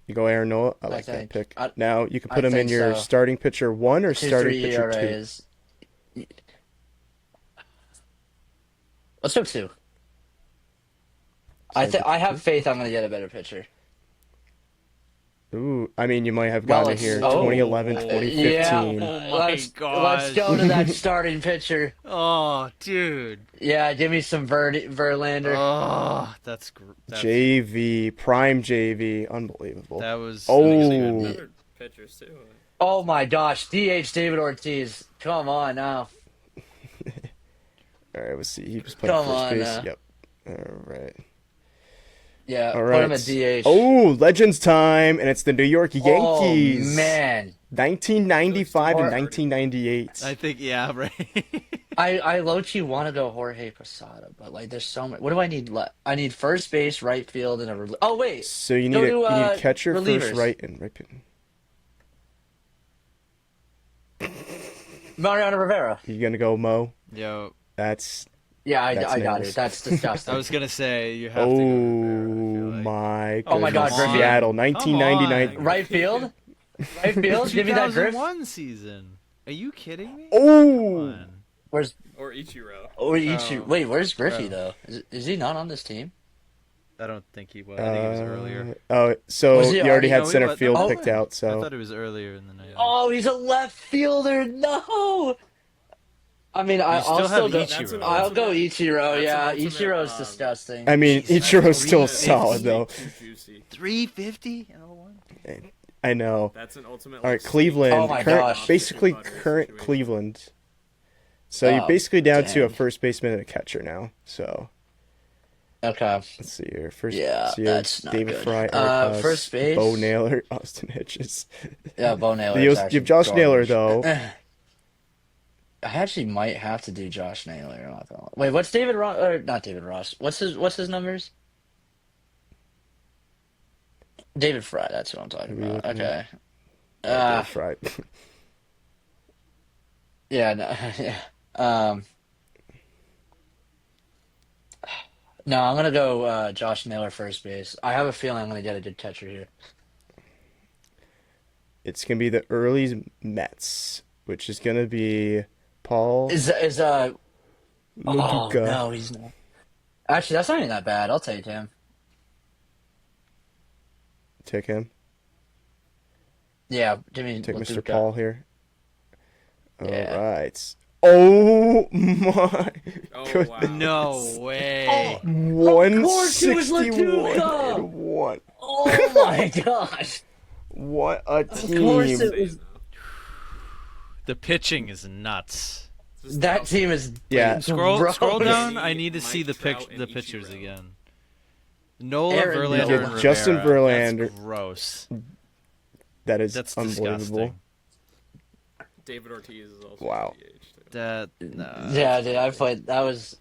You go Aaron Nola. I I like that think. pick. I- Now you can I put him in think your so. starting pitcher 1 or 2-3 starting pitcher 2. ERAs. Let's go 2. I have faith I'm gonna get a better pitcher. Ooh, I mean, you might have Well, gotten it it's- here. oh. 2011, Yeah. 2015. Oh my let's gosh. go to that starting pitcher. Oh, dude. Yeah, give me some Verlander. Oh, that's JV, prime JV, unbelievable. that was Oh. amazing. Other pitchers too. Oh my gosh, DH David Ortiz. Come on now. All right, let's see. He was playing Come first on base. now. Yep. All right. Yeah, All put right. him at DH. Oh, Legends time, and it's the New York Yankees. Oh, man. 1995 and Or- 1998. I think, yeah, right. I low-key want to go Jorge Posada, but like there's so much. What do I need left? I need first base, right field, and a. Oh wait, So you go need to, you need a catcher, relievers. first, right, and right. Mariano Rivera. You gonna go Mo? Yo, That's Yeah, That's I got nails. it. That's disgusting. I was going to say, you have to go oh Rivera, I feel like. my Oh my God, goodness. Griffey. Seattle, Come 1999. on. Right field. Right field. Give me that Griff. 2001 season. Are you kidding me? Oh, Come on. Where's Or Ichiro. Wait, where's Griffey Bro. though? Is he not on this team? I don't think he was. I think he was earlier. Oh, so Was he you already already- had No, he center was- field no, picked out. I So thought it was earlier in the night. Oh, he's a left fielder. No. I mean, I'll still still have go. Ichiro. I'll go Ichiro. That's Yeah, an ultimate, Ichiro's disgusting. I mean, Jesus. Ichiro's still That's solid though. Too juicy. 350 in 01? I know. That's an ultimate. All right, like, Cleveland. Oh my current, gosh. basically Butter current situation. Cleveland. So you're Oh, basically down to a dang. first baseman and a catcher now. So Okay. let's see here. First, Yeah, so you have that's not David good. Fry, Eric First base? Bo Naylor, Austin Hitches. Yeah, Bo Naylor. You have Josh Naylor though. I actually might have to do Josh Naylor. I'm not gonna lie. Wait, what's David Ross? Or not David Ross? What's his numbers? David Fry. That's what I'm talking Who are you about. looking Okay. David Fry. Yeah. No. Yeah. No, I'm gonna go Josh Naylor first base. I have a feeling I'm gonna get a good catcher here. It's gonna be the early Mets, which is gonna be Paul Is Oh Loduca. no, he's not. Actually, that's not even that bad. I'll take him. Take him. Yeah, give me Take Mr. Loduca. Paul here. Yeah. All right. Oh my! Oh Good. wow. No way. course it was 161 Loduca! and one. Oh my gosh! What a course team! it was. The pitching is nuts. That team is Yeah. Scroll gross. down. I need to Mike see the Trout and the pictures Ichiro. again. Nola, Aaron Verlander, Nola. and Justin Rivera. Verlander. That's gross. That is That's unbelievable. disgusting. David Ortiz is also Wow. DH too. That nah. Yeah, dude, I played. That was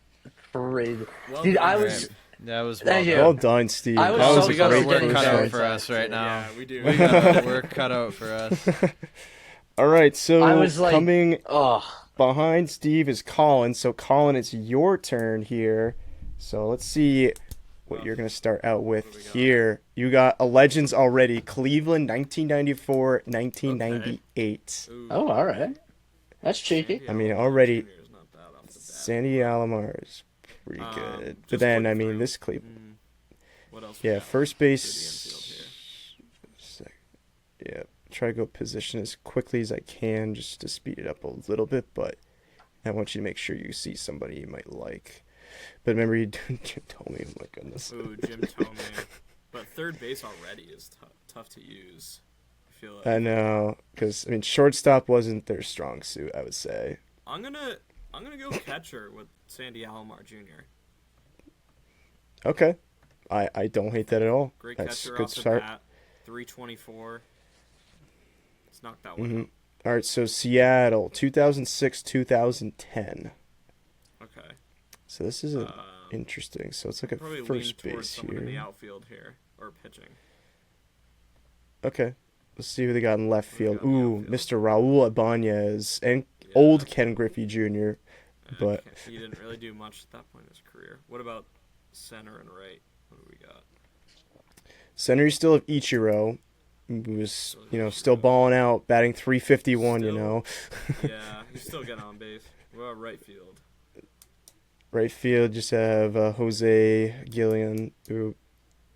crazy. Well Dude, done, I man. was. That was Thank well you. Well done. done, Steve. I was that so was we a got our great work getting cut first out first for us right now. Yeah, we do. We got our work cut out for us. All right, so I was like- coming Oh, behind Steve is Colin. So Colin, it's your turn here. So let's see what you're gonna start out What do with we got? here. You got a Legends already. Cleveland, 1994, 1998. Ooh, oh, all right. That's cheeky. Sandy I mean, Alomar already- Jr. is not bad off the bat. Sandy Alomar is pretty good. But just then, I looking mean, through. this Cleveland. What else? we Yeah, got? first Good base. Yeah, try to go position as quickly as I can just to speed it up a little bit, but I want you to make sure you see somebody you might like. But remember, you told me, oh my goodness. Ooh, Jim Tomei. But third base already is tough to use. I feel like. I know, because, I mean, shortstop wasn't their strong suit, I would say. I'm gonna go catcher with Sandy Alomar Jr. Okay. I don't hate that at all. Great That's a catcher good off the start. bat. 324. Let's knock that one Mhm. out. All right, so Seattle, 2006, 2010. Okay. So this is a Um, interesting. So it's like a probably lean first towards base someone in the here. outfield here or pitching. Okay. Let's see who they got in left Who they field. got in the Ooh, outfield? Mr. Raul Ibanez and Yeah. old Ken Griffey Jr. But He didn't really do much at that point in his career. What about center and right? What do we got? center, you still have Ichiro, who was, still balling out, batting 351, Still- Yeah, he's still getting on base. What about right field? Right field, just have Jose Gillian, who,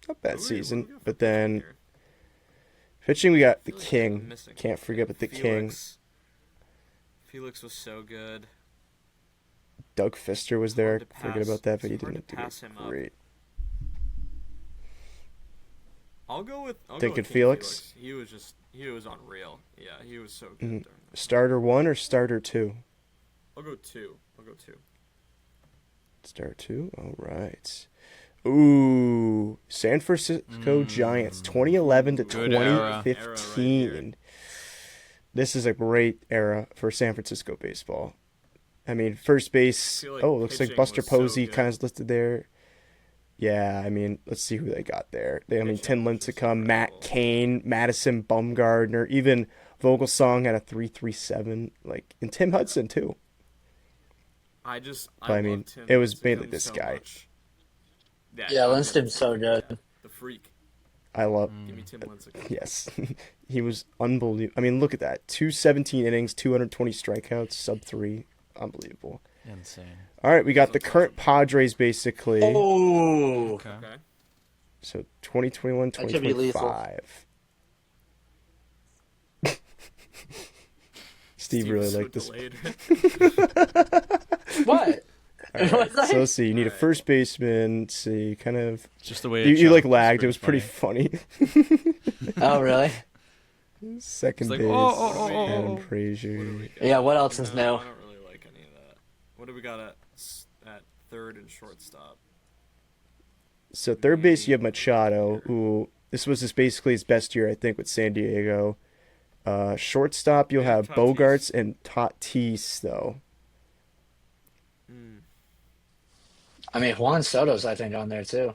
not bad Who we season. got for But pitching then here? pitching, we got the I feel like King. I'm missing Can't forget about the King. Felix. Felix was so good. Doug Fister was there. Hard to Forget pass. about that, but he It's hard didn't to do pass him up. great. I'll go with Thinking King Felix? He was unreal. Yeah, he was so good Mhm. during that. Starter 1 or starter 2? I'll go two. Start 2? All right. Ooh, San Francisco Giants, 2011 to Good era. 2015. This is a great era for San Francisco baseball. I mean, first base. I feel like Oh, looks like pitching Buster was so Posey good. kind of listed there. Yeah, I mean, let's see who they got there. I mean, Pitching Tim was just Lincecum, Matt incredible. Cain, Madison Bumgarner, even Vogelsong had a 3.37. Like, and Tim Hudson too. I But, I mean, love Tim it was Lincecum mainly this so guy. much. Yeah, I love Lindstrom's so good. Yeah, the freak. I love. Give me Tim Lincecum. Yes, he was unbelievable. I mean, look at that: 217 innings, 220 strikeouts, sub 3, unbelievable. Insane. All right, we got the current Padres basically. Oh, Okay. Okay. So 2021, That could be lethal. 2025. Steve really was so liked this. delayed. what? All right, What's that? so let's see. You need a Alright. first baseman. Let's see, kind of. Just the way You, it you like chopped lagged. It was pretty funny. funny. Oh, really? Second It's like, base. Adam What do Frazier. we got? Yeah, what else is No, new? I don't really like any of that. What do we got at third and shortstop? So third base, you have Machado, who this was basically his best year, I think, with San Diego. Shortstop, you'll Yeah, have Tatis. Bogarts and Tatis, though. Hmm. I mean, Juan Soto's, I think, on there, too.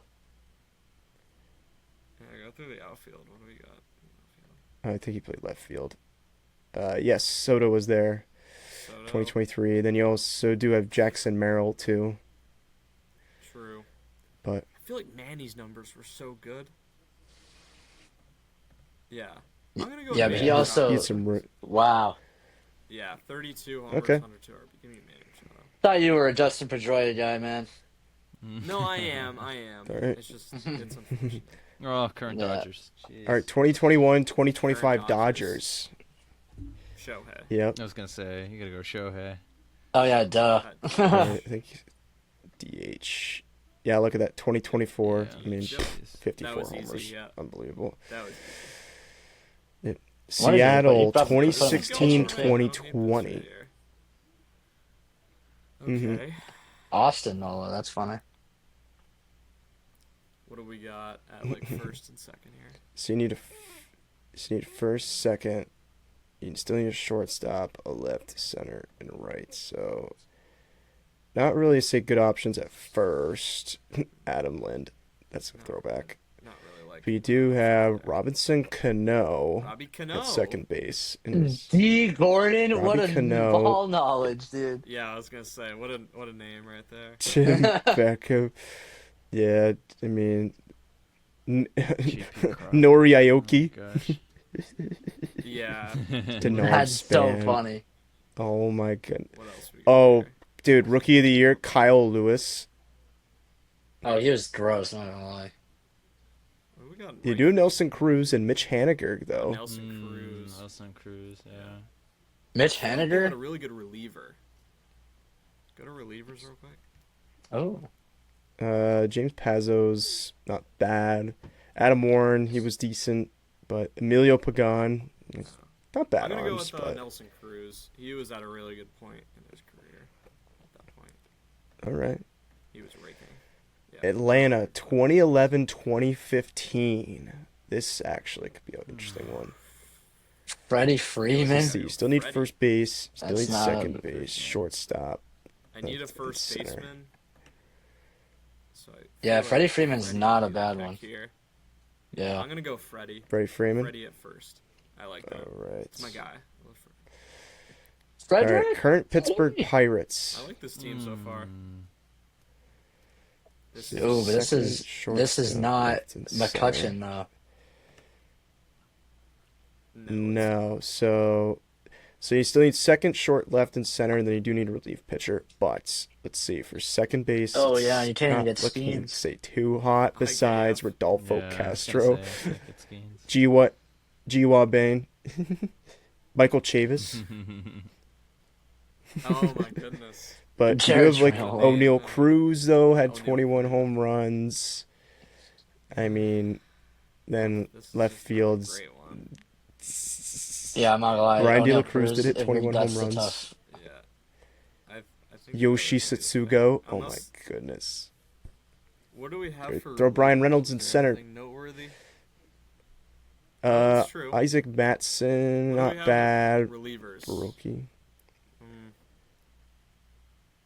Yeah, go through the outfield. What do we got? I think he played left field. Yes, Soto was there, Soto. 2023. Then you also do have Jackson Merrill, too. True. But I feel like Manny's numbers were so good. Yeah. I'm gonna go with Yeah, but he Manny also- Machado. he had some. Wow. Yeah, 32 homers, Okay. 102 RB. Give me Manny Machado. Thought you were a Justin Pedroia guy, man. No, I am. All right. It's just, it's unfortunate. Oh, current Yeah. Dodgers. Jeez. All right, 2021, 2025 Current Dodgers. Shohei. Yep. I was gonna say you gotta go Shohei. Oh, yeah, duh. I think DH. Yeah, look at that, 2024. Yeah. I mean, Yep. 54 That was easy, homers. yeah. Unbelievable. That was What is it? Seattle, You probably- 2016, Let's go for it. 2020. Okay. Mhm. Austin, Nola, that's funny. What do we got at like first and second here? So you need first, second. You still need a shortstop, a left, center, and a right. So, not really say good options at first. Adam Lind, that's a throwback. Not really like But you do have Robinson Cano Robbie Cano. at second base. And D. Gordon, what a Robbie Cano. ball knowledge, dude. Yeah, I was gonna say what a name right there. Tim Beckham. Yeah, I mean, GP Crop. Nori Aoki. Oh, gosh. Yeah. Denard That's so Span. funny. Oh my goodness. What else we got Oh, here? dude, Rookie of the Year, Kyle Lewis. Oh, he was gross, not gonna lie. What do we got? You right do Nelson Cruz and Mitch Haniger, though. Nelson Cruz. Nelson Cruz. Yeah. Mitch They got a Haniger? really good reliever. Go to relievers real quick. Oh. James Pazos, not bad. Adam Warren, he was decent. But Emilio Pagan, not bad I'm gonna go arms, with but Nelson Cruz. He was at a really good point in his career. At that point, all right. he was raking. Yeah. Atlanta, 2011, 2015. This actually could be an interesting one. Freddie Freeman? Let's see, you still need Freddie. first base, still That's need not second a- base, shortstop. I need a Left and first center. baseman. So I Yeah, feel Freddie like Freeman's Freddie not would a be the bad pick one. Here. Yeah. I'm gonna go Freddie. Freddie Freeman. Freddie at first. I like that. All right. It's my guy. All Frederick? right, current Pittsburgh Hey. Pirates. I like this team so far. This is Ooh, but this Second, is shortstop, not left and center. McCutcheon, though. No, so you still need second, short, left, and center, and then you do need a relief pitcher. But let's see, for second base, Oh, yeah, you it's can't even not get looking, Skeens. say, too hot. I Besides guess. Rodolfo Yeah, I was Castro, gonna say, it's Gaines. G.W. Bain, Michael Chavis. Oh my goodness. But you do Jared have like Trail. O'Neal Cruz though had O'Neal 21 home runs. I mean, then This is left a field's great one. Yeah, I'm not gonna lie. Ryan De La O'Neal Cruz did hit if 21 that's home the runs. tough. Yeah. I think Yoshi that was- Satsugo. Oh my Unless- goodness. What do we have Okay, for throw Brian relievers? Reynolds in Is there center. anything noteworthy? That's true. Isaac Matson, What do we not have bad. at relievers? Baroki. Mm,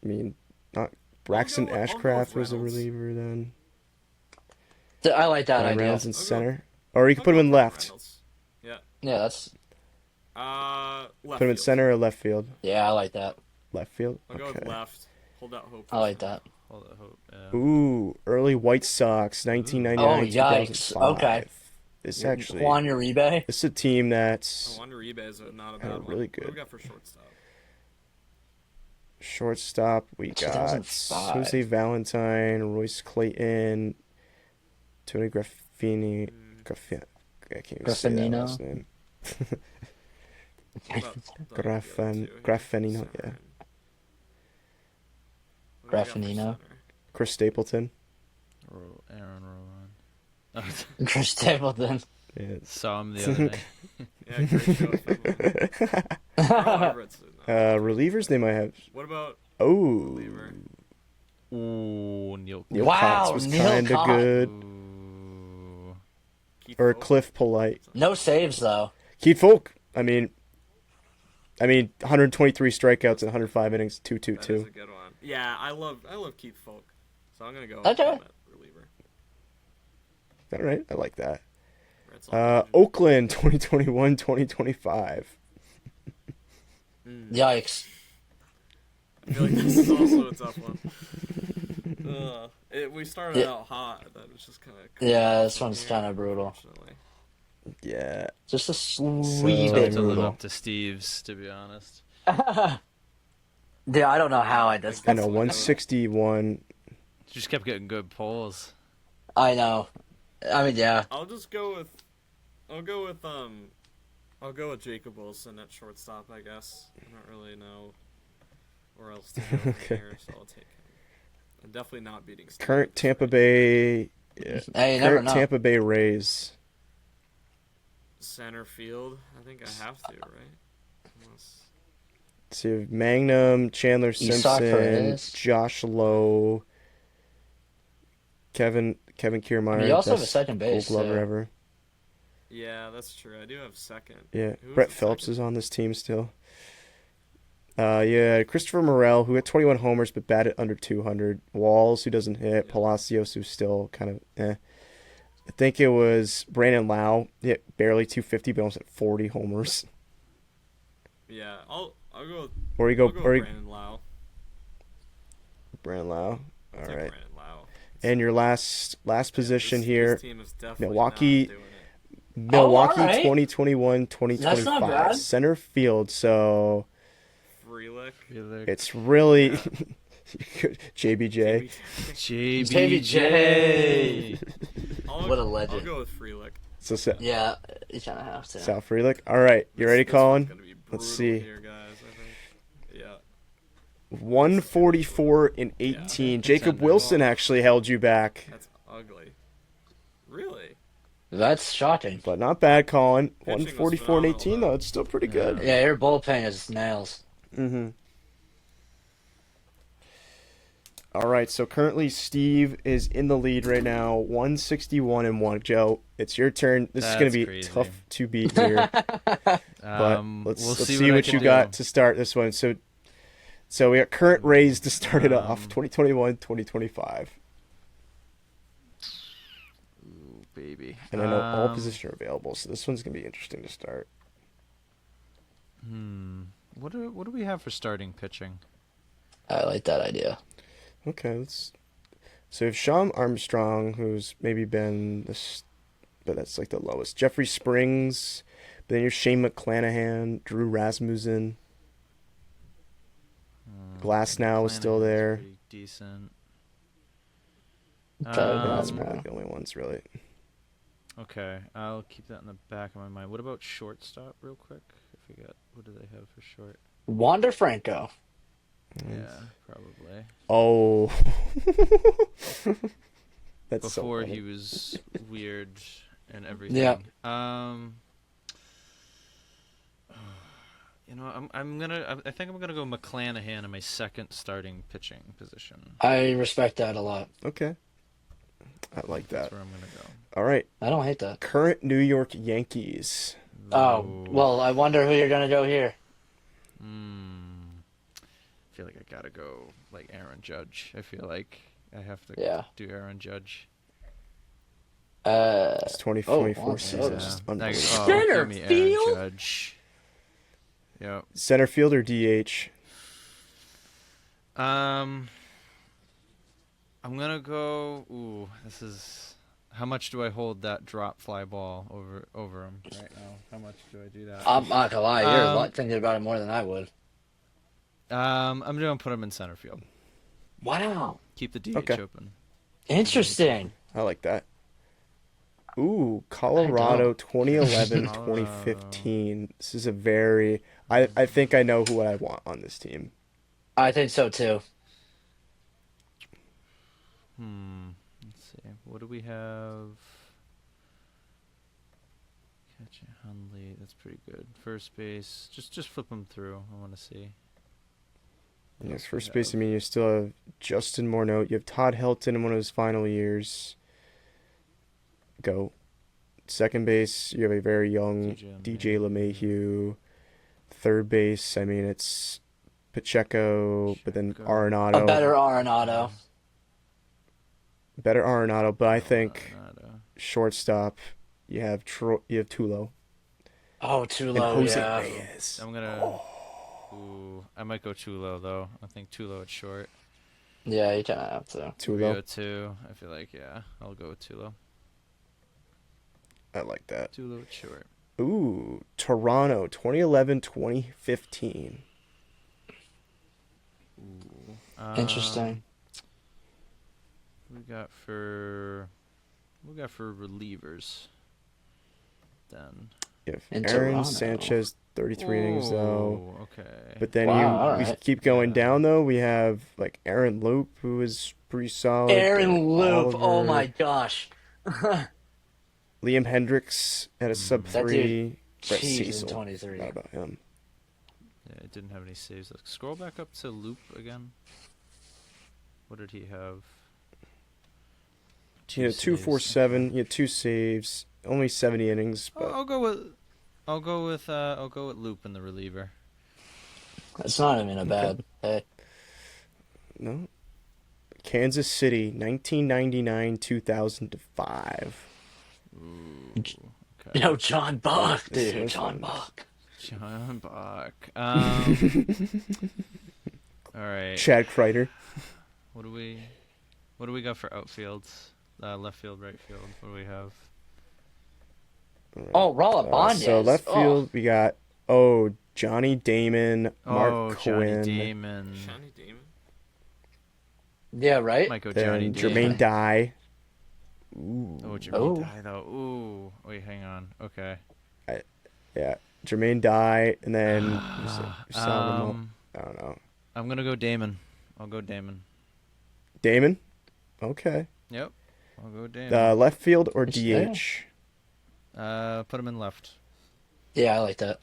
I mean, not Braxton I'll go with Ashcraft was a Reynolds. reliever then. I like that Brian idea. Reynolds in I'll go- center. Or you can I'll put him go in with Brian left. Reynolds. Yeah. Yeah, that's Left Put him in field. center or left field? yeah, I like that. Left field? I'll go with Okay. left. Hold out hope. I like that. Hold that hope. Yeah. Ooh, early White Sox, 1999 Oh, yikes. 2005. Okay. This actually, Juan Uribe. this is a team that's Juan Uribe is not a Yeah, bad one. really What do good. we got for shortstop? shortstop. We got 2005. Jose Valentine, Royce Clayton, Tony Graffini. I can't even say that Graffinino. last name. What about the Graffin- other two here? Graffinino, Center yeah. and- What do we got for Graffinino. center? Chris Stapleton. Aaron Rowan. Chris Stapleton. Yeah. Saw him the other day. Yeah, great show. Carl Everett's not- Relievers, they might have. What about Oh, reliever? Ooh, Neil. Neil Wow, Cox was Neil kind of Cox. good. Ooh. Keith Or Folk? Cliff Polite. No saves though. Keith Folk. I mean, 123 strikeouts in 105 innings, That is 2.22. a good one. Yeah, I love Keith Folk. So I'm gonna go Okay. with him at reliever. All right, I like that. Red Sox. Oakland, 2021, 2025. Yikes. I feel like this is also a tough one. We started Yeah. out hot. That was just kind of Yeah, this one's kind of brutal. Yeah. Just a So- wee Tough bit to live brutal. up to Steve's, to be honest. Yeah, I don't know how I just. I know, 161. Just kept getting good polls. I know. I mean, yeah. I'll go with Jacob Wilson at shortstop, I guess. I don't really know where else to go from Okay. here, so I'll take him. I'm definitely not beating Steve. Current Tampa Bay. Yeah. Hey, you never Current know. Tampa Bay Rays. Center field. I think I have to, right? Unless... So you have Magnum, Chandler Isak Simpson, Perez. Josh Lowe, Kevin Kiermaier. You also have a best second base, Gold Glover too. ever. Yeah, that's true. I do have second. Yeah, Who was Brett the Phillips second? is on this team still. Yeah, Christopher Morel, who had 21 homers but batted under 200. Walls, who doesn't hit. Yeah. Palacios, who's still kind of eh. I think it was Brandon Lau. He hit barely 250, but almost hit 40 homers. Yeah, I'll go. Or you I'll go, go or with you, Brandon Lau. Brandon Lau. I'll All take right. Brandon Lau. And your last position This here, team is definitely Milwaukee- not doing it. Milwaukee, all right. 2021, That's not 2025, bad. center field. So Frelick. it's really JBJ. JBJ. What a legend. I'll go with Frelick. So Yeah, you kind of have to. Sal Frelick. All right, you ready, This one's Colin? gonna be Let's brutal see. Here, guys, I think. Yeah. 144 and 18. Jacob Wilson actually held you back, That's ugly. Really? That's shocking. but not bad, Colin. was 144 and 18 phenomenal, though. It's still pretty good. Yeah, your bullpen is nails. Mm-hmm. All right, so currently Steve is in the lead right now, 161 and 1. Joe, it's your turn. This is going That's to be crazy. tough to beat here, but let's we'll see I what can you do. got to start this one. So we got current Rays to start it off, 2021, 2025. Ooh, baby. And I know all positions are available, so this one's going to be interesting to start. What do we have for starting pitching? I like that idea. Okay, so we have Sean Armstrong, who's maybe been this, but that's like the lowest. Jeffrey Springs, but then you're Shane McClanahan, Drew Rasmussen, Glasnow is still Flanagan's there. pretty decent. That's Um, probably the only ones really. Okay, I'll keep that in the back of my mind. What about shortstop, real quick? If we got, what do they have for short? Wander Franco. Yeah, probably. Oh, that's so Before funny. he was weird and everything. Yeah. You know, I think I'm gonna go McClanahan in my second starting pitching position. I respect that a lot. Okay, I like that. That's where I'm gonna go. All right. I don't hate that. Current New York Yankees. Oh, well, I wonder who you're going to go here. I feel like I gotta go like Aaron Judge. I feel like I have to do Aaron Judge. It's 2024 wow, season. yeah. Just Give Center me Aaron field? Judge. Yep. Center field or DH? I'm gonna go. Ooh, this is. How much do I hold that drop fly ball over him right now? How much do I do that? I'm not going to lie. You're thinking about it more than I would. I'm gonna put him in center field. Wow. Keep the DH open. Interesting. I like that. Ooh, Colorado 2011, Colorado. 2015. This is a very... I think I know who I want on this team. I think so, too. Let's see. What do we have? Catcher Hundley. That's pretty good. First base. Just flip them through. I want to see. Yes, first base, I mean, you still have Justin Morneau. You have Todd Helton in one of his final years. Go. Second base, you have a very young DJ LeMahieu. Third base, I mean, it's Pacheco, but then Arenado. A better Arenado. Better Arenado, but I think shortstop, you have Tulo. Oh, too low, and Jose yeah. Reyes. I'm gonna. Ooh, I might go too low though. I think too low at short. Yeah, you kind of have to. Tulo. Go two. I feel like I'll go with too low. I like that. Too low at short. Ooh, Toronto 2011, 2015. Ooh. Interesting. We got for relievers. Then. You have In Aaron Toronto. Sanchez, 33 innings though. Okay. But then Wow, we alright. keep going down though. We have like Aaron Loop, who is pretty solid. Aaron Loop. Oh, Oliver, my gosh. Liam Hendricks at a sub That 3. Brett Jeez, in Cecil. 23. Not about him. Yeah, it didn't have any saves. Let's scroll back up to Loop again. What did he have? You had 247. You had 2 saves. Only 70 innings. But I'll go with Loop in the reliever. It's not even a bad pick. no. Kansas City, 1999, 2005. Okay. Yo, John Buck, This dude. was John fun. Buck. John Buck. All right. Chad Kreider. What do we got for outfields? Left field, right field. What do we have? Oh, Rolla Bondes. So left field, we got Johnny Damon, Mark Quinn, Johnny Damon. Johnny Damon. Yeah, right? Might go then Johnny Jermaine Damon. Dye. Oh, Jermaine Oh. Dye though. Ooh, wait, hang on. Okay. Yeah, Jermaine Dye, and then I don't know. I'm gonna go Damon. I'll go Damon. Damon. Okay. Yep. I'll go Damon. Left field or Which DH? Put him in left. Yeah, I like that.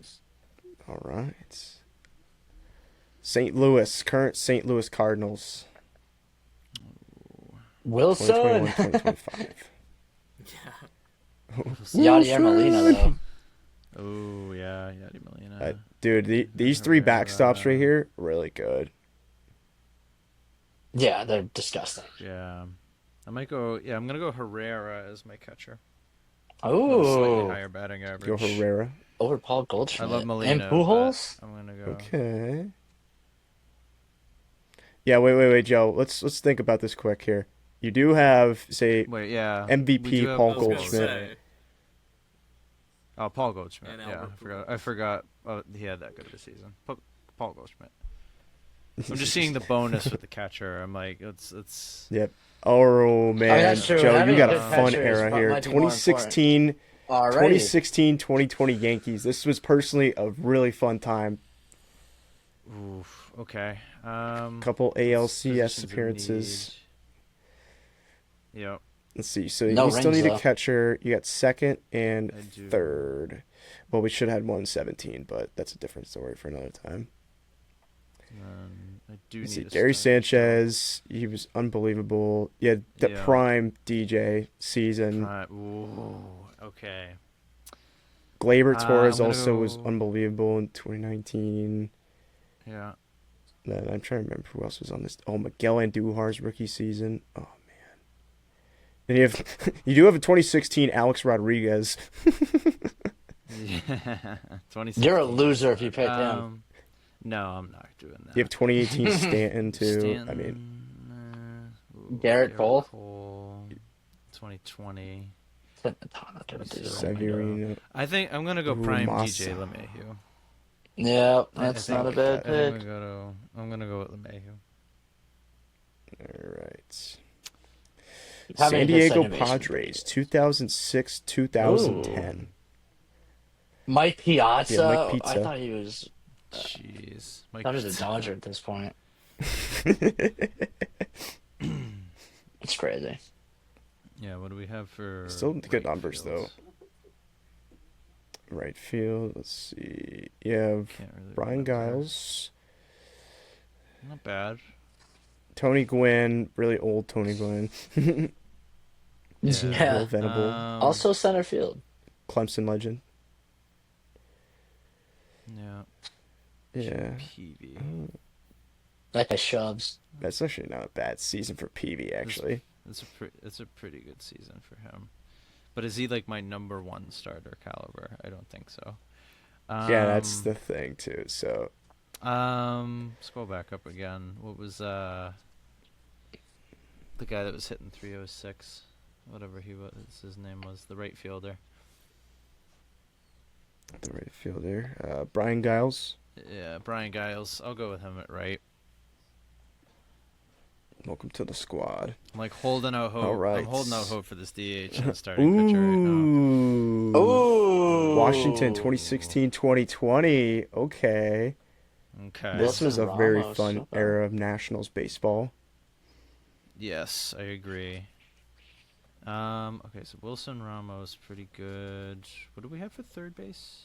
All right. St. Louis, current St. Louis Cardinals, Wilson. 2021, 2025. Yadier Molina, though. Oh yeah, Yadi Molina. Dude, these 3 backstops right here, really good. Yeah, they're disgusting. Yeah. I might go. Yeah, I'm gonna go Herrera as my catcher. Slightly Oh, higher batting average. Go Herrera. over Paul I Goldschmidt. love Molina. And Pujols? but I'm gonna go. Okay. Yeah, wait, Joe. Let's think about this quick here. You do have, say, Wait, yeah. MVP we do have Paul I was gonna Goldschmidt. say, Oh, Paul Goldschmidt. And Yeah, Albert I forgot. Oh, he had that good of a season. Paul Goldschmidt. I'm just seeing the bonus with the catcher. I'm like, it's. Yep. Oh man, that's true. Joe, Having you got a a good fun catcher era here. might be more 2016, Alrighty. 2016, 2020 Yankees. This was personally a really fun time. Oof. Okay. Couple ALCS Positions of appearances. need. Yep. Let's see. So No you still rings, need though. a catcher. You got second and I do. third. Well, we should have had 117, but that's a different story for another time. I do Let's need see, a Gary starter. Sanchez, he was unbelievable. Yeah, the Yeah. prime DJ season. Ooh, okay. Glaber I'm Torres gonna also was go- unbelievable in 2019. Yeah. Then I'm trying to remember who else was on this. Oh, Miguel Andujar's rookie season. Oh man. Then you have you do have a 2016 Alex Rodriguez. Yeah. 2016. You're a loser if you picked him. No, I'm not doing that. You have 2018 Stanton too. I mean, Garrett Cole? 2020. Severino. I think I'm gonna go Ooh, prime Massa. DJ LeMahieu. Yeah, I that's think- not a bad I think pick. I'm gonna go with LeMahieu. All right. How San many Diego percent of Padres, 2006, 2010. Mike Piazza. Yeah, Mike Pizza. I thought he was. Jeez, I thought he was a Dodger at this point. It's crazy. Yeah, what do we have for? Still good right numbers, fields? Right field. Let's see. You have Can't really Brian remember. Giles, Not bad. Tony Gwynn, really old Tony Gwynn. Yeah. Will Venable, Also center field. Clemson legend. Yeah. Yeah, PV. That guy shoves. that's actually not a bad season for PV, actually. It's a pretty good season for him. But is he like my number one starter caliber? I don't think so. Yeah, that's the thing, too. So, Scroll back up again. What was the guy that was hitting 306? Whatever his name was, the right fielder. the right fielder. Brian Giles. Yeah, Brian Giles. I'll go with him at right. Welcome to the squad. I'm like holding out hope. All right. I'm holding out hope for this DH and starting pitcher right now. Ooh. Ooh. Washington 2016-2020. Okay. Okay. This was a very Ramos, fun okay. era of Nationals baseball. Yes, I agree. Okay, so Wilson Ramos, pretty good. What do we have for third base?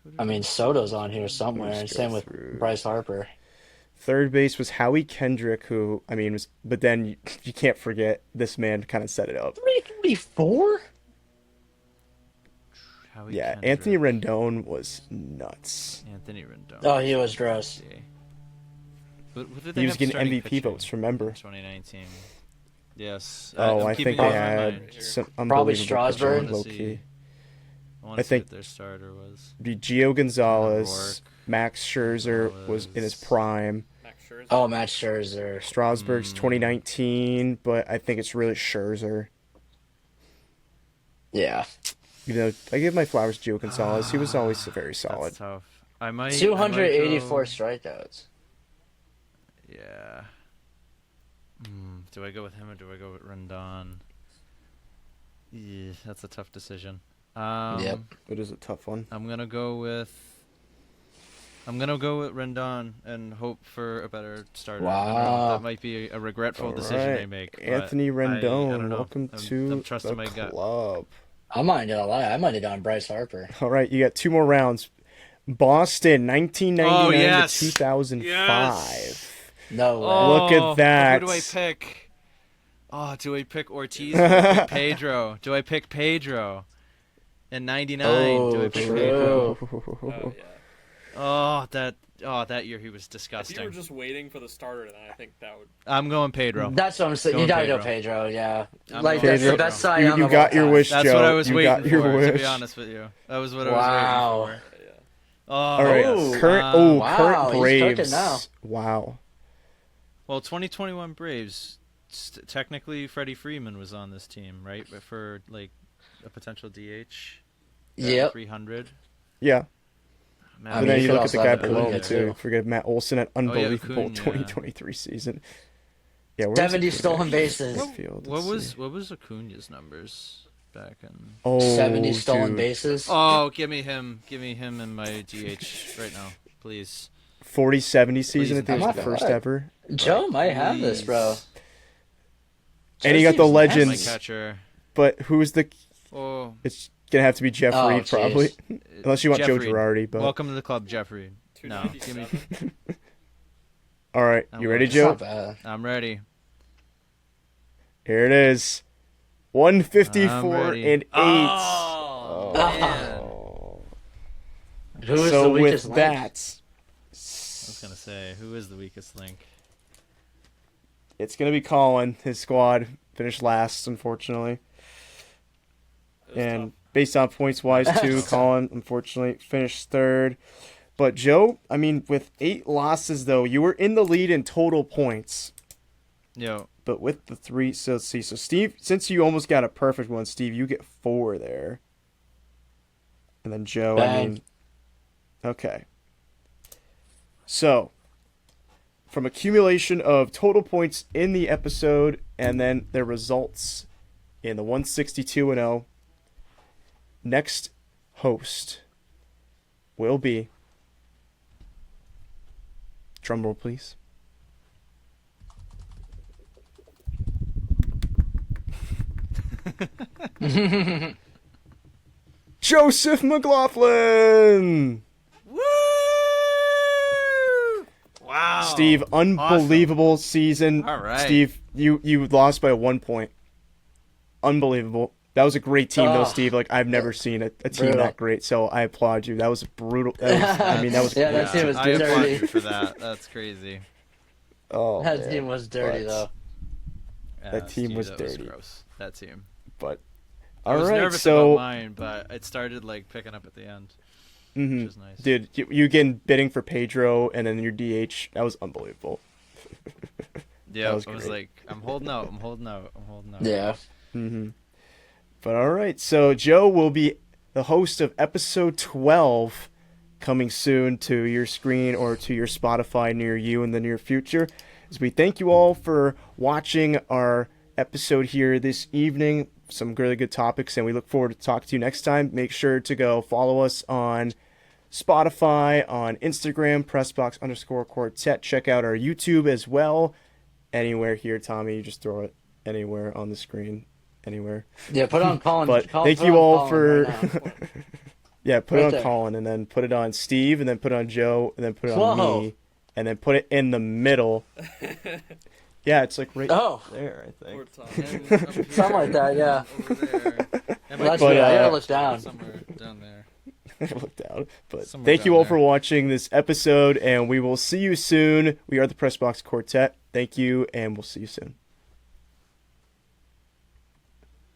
Who did I we- mean, Soto's on here somewhere, Let's and go same with through. Bryce Harper. Third base was Howie Kendrick, who, I mean, but then you can't forget this man kind of set it up. 324? Howie Yeah, Kendrick. Anthony Rendon was nuts. Anthony Rendon. Oh, he was gross. What did they He was have getting starting MVP pitching votes, remember? in 2019. Yes. Oh, I'm I keeping think it they in my had mind. some Probably unbelievable Strasburg. pitching, I wanna low-key. see- I want I to see think- what their starter was. Be Gio Gonzalez, Rourke. Max Scherzer was in his Gonzalez. prime. Max Scherzer. Oh, Matt Scherzer. Strasburg's 2019, but I think it's really Scherzer. Yeah. You know, I give my flowers to Gio Gonzalez. He was always very solid. That's tough. I might. 284 strikeouts. Yeah. Do I go with him or do I go with Rendon? Yeah, that's a tough decision. Yep. It is a tough one. I'm gonna go with Rendon and hope for a better starter. I don't know, Wow. that might be a regretful All decision I right. make. but Anthony I Rendon, don't know. welcome I'm to trusting the my gut. club. I'm not gonna lie. I might have gone Bryce Harper. All right, you got two more rounds. Boston, 1999 Oh, yes. to 2005. No way. Look at that. Who do I pick? Oh, do I pick Ortiz? Or do I pick Pedro? Do I pick Pedro? In '99, do I pick true. Pedro? Oh, yeah. That year he was If you disgusting. were just waiting for the starter, then I think that would. I'm going Pedro. That's what I'm saying. You Going gotta go Pedro. Pedro, yeah. I'm Like, going that's the Pedro. best Cy You- Young you of got all your time. wish, That's Joe. what I was You waiting got your for. To wish. be honest with you, that was what I Wow. was waiting for. Yeah. Oh, All right, Ooh. current Wow, current he's Braves. cooking now. Wow. Well, 2021 Braves. Technically, Freddie Freeman was on this team, right? But for like a potential DH. Yep. 300. Yeah. Man, I But mean, then you you could look at the also guy have below Acuna, him too. too. Forget Matt Olson, an unbelievable Acuna. 2023 season. Yeah, where's 70 Acuna stolen actually? bases. Outfield, what let's was see. Acuna's numbers back in? Oh, 70 stolen dude. bases. Oh, give me him in my DH right now, please. 40-70 season. I Please, think it I'm was the not gonna first lie. ever. Joe might have this, bro. And you got the Joe seems My legends. nasty. catcher. But who's the? Oh, It's gonna have to be Jeff Oh, Reed, jeez. probably. Unless you want Jeff Joe Reed. Girardi, but Welcome to the club, Jeffrey. No, give me. 297. All right, you ready, It's Joe? not bad. I'm ready. Here it is. 154 I'm ready. and 8. Oh, man. Who is So the weakest with link? that, I was going to say, who is the weakest link? it's going to be Colin. His squad finished last, unfortunately. It was And tough. based on points-wise, too, Colin, unfortunately, finished third. But Joe, I mean, with 8 losses, though, you were in the lead in total points. Yo, But with the 3, so let's see. So Steve, since you almost got a perfect one, Steve, you get 4 there. And then Joe, I Bang. mean, okay. So, from accumulation of total points in the episode and then their results in the 162-0, next host will be, drumroll please, Joseph McLaughlin. woo! Wow. Steve, unbelievable season. All right. Steve, you lost by 1 point. Unbelievable. That was a great team, though, Oh. Steve. Like, I've never seen a team Brutal. that great, so I applaud you. That was brutal. That was, I mean, that was Yeah, that great. team was I applaud dirty. you for that. That's crazy. Oh, That man. team was dirty, But- though. That team Steve, was that dirty. gross. That team. But, I all was right, nervous so, about mine, but it started like picking up at the end, mhm. which is nice. Dude, you getting bidding for Pedro and then your DH, that was unbelievable. Yeah, that was I was great. like, I'm holding out. I'm holding out. I'm holding out. Yeah. Mm-hmm. But all right, so Joe will be the host of episode 12, coming soon to your screen or to your Spotify near you in the near future. As we thank you all for watching our episode here this evening, some really good topics, and we look forward to talking to you next time. Make sure to go follow us on Spotify, on Instagram, Pressbox_Quartet. Check out our YouTube as well. Anywhere here, Tommy, you just throw it anywhere on the screen. Anywhere. Yeah, put on Colin. But Colin, thank put you on all Colin for right now. yeah, put Right it on there. Colin and then put it on Steve and then put it on Joe and then put it on Whoa. me and then put it in the middle. Yeah, it's like right Oh. there, I think. Or Tom. Something like that, yeah. Over there. It Well, might that's But, good. I gotta uh, look down. somewhere down there. Look down. But Somewhere thank you down all there. for watching this episode and we will see you soon. We are the Press Box Quartet. Thank you and we'll see you soon.